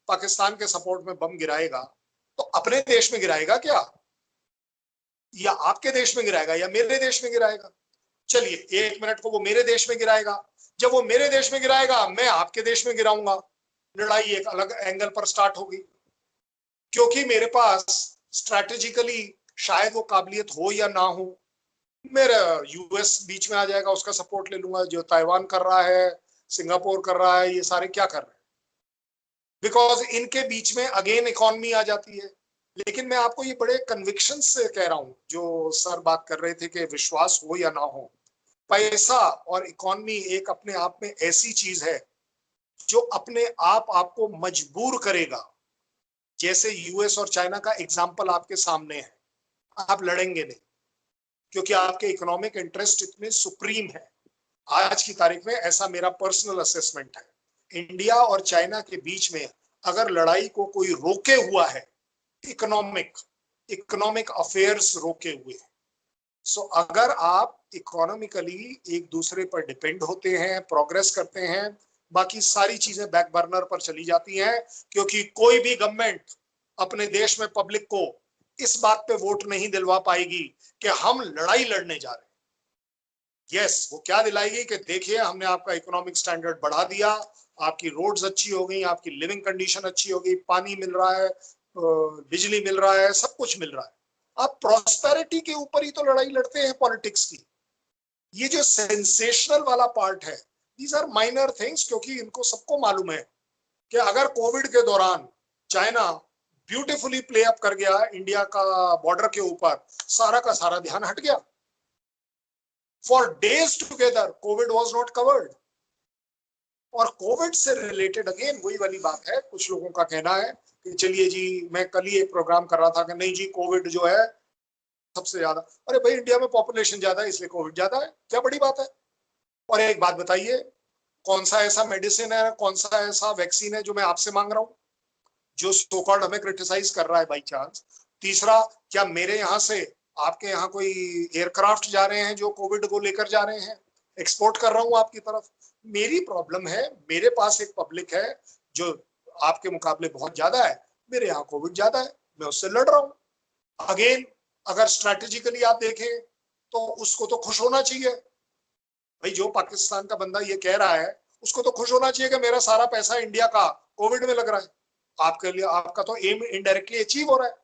Speaker 3: पाकिस्तान के सपोर्ट में बम गिराएगा तो अपने देश में गिराएगा क्या, या आपके देश में गिराएगा, या मेरे देश में गिराएगा? चलिए एक मिनट को वो मेरे देश में गिराएगा, जब वो मेरे देश में गिराएगा मैं आपके देश में गिराऊंगा, लड़ाई एक अलग एंगल पर स्टार्ट होगी। क्योंकि मेरे पास स्ट्रैटेजिकली शायद वो काबिलियत हो या ना हो, मेरा यूएस बीच में आ जाएगा, उसका सपोर्ट ले लूंगा। जो ताइवान कर रहा है, सिंगापुर कर रहा है, ये सारे क्या कर रहे हैं? बिकॉज इनके बीच में अगेन इकोनॉमी आ जाती है। लेकिन मैं आपको ये बड़े कन्विक्शन से कह रहा हूं, जो सर बात कर रहे थे कि विश्वास हो या ना हो, पैसा और इकोनॉमी एक अपने आप में ऐसी चीज है जो अपने आप आपको मजबूर करेगा। जैसे यूएस और चाइना का एग्जाम्पल आपके सामने है, आप लड़ेंगे नहीं क्योंकि आपके इकोनॉमिक इंटरेस्ट इतने सुप्रीम है। आज की तारीख में ऐसा मेरा पर्सनल असेसमेंट है। इंडिया और चाइना के बीच में अगर लड़ाई को कोई रोके हुआ है, इकोनॉमिक अफेयर्स रोके हुए हैं। सो अगर आप इकोनॉमिकली एक दूसरे पर डिपेंड होते हैं, प्रोग्रेस करते हैं, बाकी सारी चीजें बैक बर्नर पर चली जाती हैं। क्योंकि कोई भी गवर्नमेंट अपने देश में पब्लिक को इस बात पे वोट नहीं दिलवा पाएगी कि हम लड़ाई लड़ने जा रहे हैं। यस, वो क्या दिलाएगी कि देखिए हमने आपका इकोनॉमिक स्टैंडर्ड बढ़ा दिया, आपकी रोड्स अच्छी हो गई, आपकी लिविंग कंडीशन अच्छी हो गई, पानी मिल रहा है, बिजली मिल रहा है, सब कुछ मिल रहा है। आप प्रॉस्पेरिटी के ऊपर ही तो लड़ाई लड़ते हैं पॉलिटिक्स की। ये जो सेंसेशनल वाला पार्ट है, दीज आर माइनर थिंग्स, क्योंकि इनको सबको मालूम है कि अगर कोविड के दौरान चाइना ब्यूटीफुली प्ले अप कर गया इंडिया का बॉर्डर के ऊपर, सारा का सारा ध्यान हट गया। For days together Covid was not covered. और कोविड से रिलेटेड अगेन वही वाली बात है, कुछ लोगों का कहना है कि चलिए जी, मैं कल ही एक प्रोग्राम कर रहा था कि नहीं जी कोविड जो है सबसे ज्यादा, अरे भाई इंडिया में पॉपुलेशन ज्यादा है इसलिए कोविड ज्यादा है, क्या बड़ी बात है? और एक बात बताइए, कौन सा ऐसा मेडिसिन है, कौन सा ऐसा वैक्सीन है जो मैं आपसे मांग रहा हूं, जो सो कॉल्ड हमें क्रिटिसाइज कर रहा है बाई चांस? तीसरा, क्या मेरे यहाँ से आपके यहाँ कोई एयरक्राफ्ट जा रहे हैं जो कोविड को लेकर जा रहे हैं? एक्सपोर्ट कर रहा हूँ आपकी तरफ। मेरी प्रॉब्लम है, मेरे पास एक पब्लिक है जो आपके मुकाबले बहुत ज्यादा है, मेरे यहाँ कोविड ज्यादा है, मैं उससे लड़ रहा हूँ। अगेन अगर स्ट्रैटेजिकली आप देखें तो उसको तो खुश होना चाहिए भाई, जो पाकिस्तान का बंदा ये कह रहा है उसको तो खुश होना चाहिए कि मेरा सारा पैसा इंडिया का कोविड में लग रहा है। आपके लिए आपका तो एम इनडायरेक्टली अचीव हो रहा है।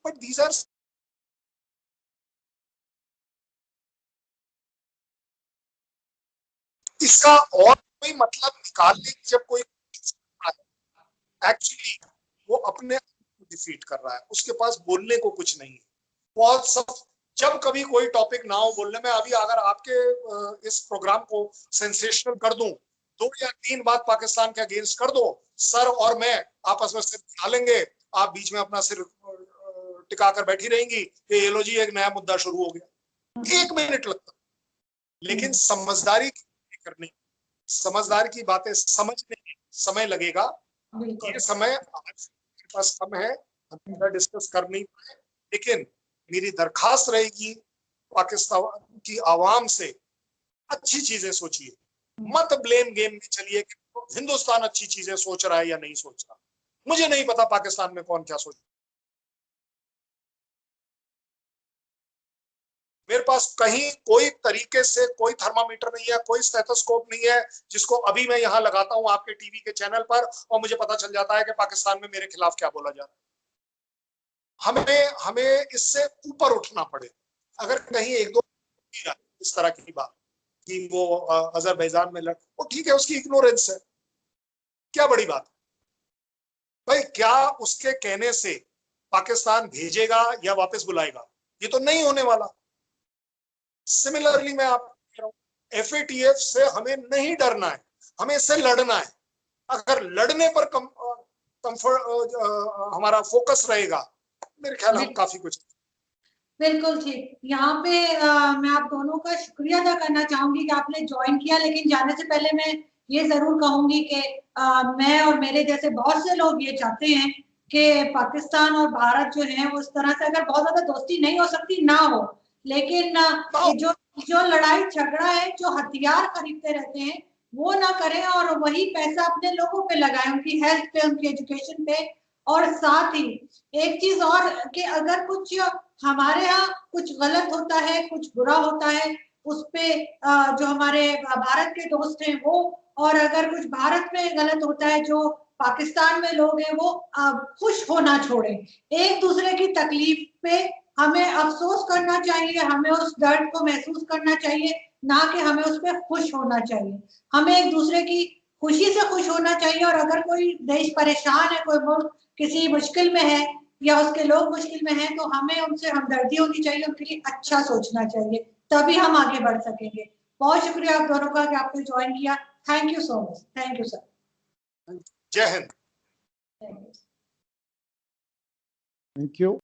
Speaker 3: बट दीज आर इसका और कोई मतलब निकालने की जब कोई एक्चुअली वो अपने डिफीट कर रहा है, उसके पास बोलने को कुछ नहीं है। बहुत सब जब कभी कोई टॉपिक ना हो बोलने में, अभी अगर आपके इस प्रोग्राम को सेंसेशनल कर दूं, 2 या 3 बात पाकिस्तान के अगेंस्ट कर दो, सर और मैं आपस में सिर उठा लेंगे, आप बीच में अपना सिर टिका कर बैठी रहेंगी कि ये लो जी एक नया मुद्दा शुरू हो गया। 1 मिनट लगता, लेकिन समझदारी करनी, समझदार की बातें समझने में समय लगेगा। ये समय आज मेरे पास कम है, हम डिस्कस कर नहीं पाए, लेकिन मेरी दरखास्त रहेगी पाकिस्तान की आवाम से, अच्छी चीजें सोचिए, मत ब्लेम गेम में चलिए कि हिंदुस्तान अच्छी चीजें सोच रहा है या नहीं सोच रहा। मुझे नहीं पता पाकिस्तान में कौन क्या सोच, मेरे पास कहीं कोई तरीके से कोई थर्मामीटर नहीं है, कोई स्टेथोस्कोप नहीं है जिसको अभी मैं यहाँ लगाता हूँ आपके टीवी के चैनल पर और मुझे पता चल जाता है कि पाकिस्तान में मेरे खिलाफ क्या बोला जा रहा है। हमें इससे ऊपर उठना पड़े। अगर कहीं एक दो इस तरह की बात कि वो अजरबैजान में वो ठीक है, उसकी इग्नोरेंस है, क्या बड़ी बात भाई। क्या उसके कहने से पाकिस्तान भेजेगा या वापस बुलाएगा? ये तो नहीं होने वाला। सिमिलरली मैं आपको कह रहा हूं, FATF से हमें नहीं डरना है, हमें इससे लड़ना है। अगर लड़ने पर हमारा फोकस रहेगा, मेरे ख्याल हम काफी कुछ।
Speaker 1: बिल्कुल ठीक। यहाँ पे मैं आप दोनों का शुक्रिया अदा करना चाहूंगी कि आपने ज्वाइन किया, लेकिन जाने से पहले मैं ये जरूर कहूंगी कि मैं और मेरे जैसे बहुत से लोग ये चाहते हैं कि पाकिस्तान और भारत जो है वो इस तरह से, अगर बहुत ज्यादा दोस्ती नहीं हो सकती ना हो, लेकिन ये जो लड़ाई झगड़ा है, जो हथियार खरीदते रहते हैं, वो ना करें और वही पैसा अपने लोगों पे लगाएं, उनकी हेल्थ पे, उनकी एजुकेशन पे। और साथ ही एक चीज और कि अगर कुछ हमारे यहाँ कुछ गलत होता है, कुछ बुरा होता है, उस पे जो हमारे भारत के दोस्त हैं वो, और अगर कुछ भारत में गलत होता है, जो पाकिस्तान में लोग हैं वो खुश होना छोड़े। एक दूसरे की तकलीफ पे हमें अफसोस करना चाहिए, हमें उस दर्द को महसूस करना चाहिए, ना कि हमें उस पर खुश होना चाहिए। हमें एक दूसरे की खुशी से खुश होना चाहिए। और अगर कोई देश परेशान है, कोई मुल्क किसी मुश्किल में है या उसके लोग मुश्किल में हैं, तो हमें उनसे हमदर्दी होनी चाहिए, उनके लिए अच्छा सोचना चाहिए, तभी हम आगे बढ़ सकेंगे। बहुत शुक्रिया आप दोनों का कि आपने ज्वाइन किया। Thank you so much. Thank you sir.
Speaker 3: Jai Hind.
Speaker 1: Thank you.
Speaker 2: Thank you.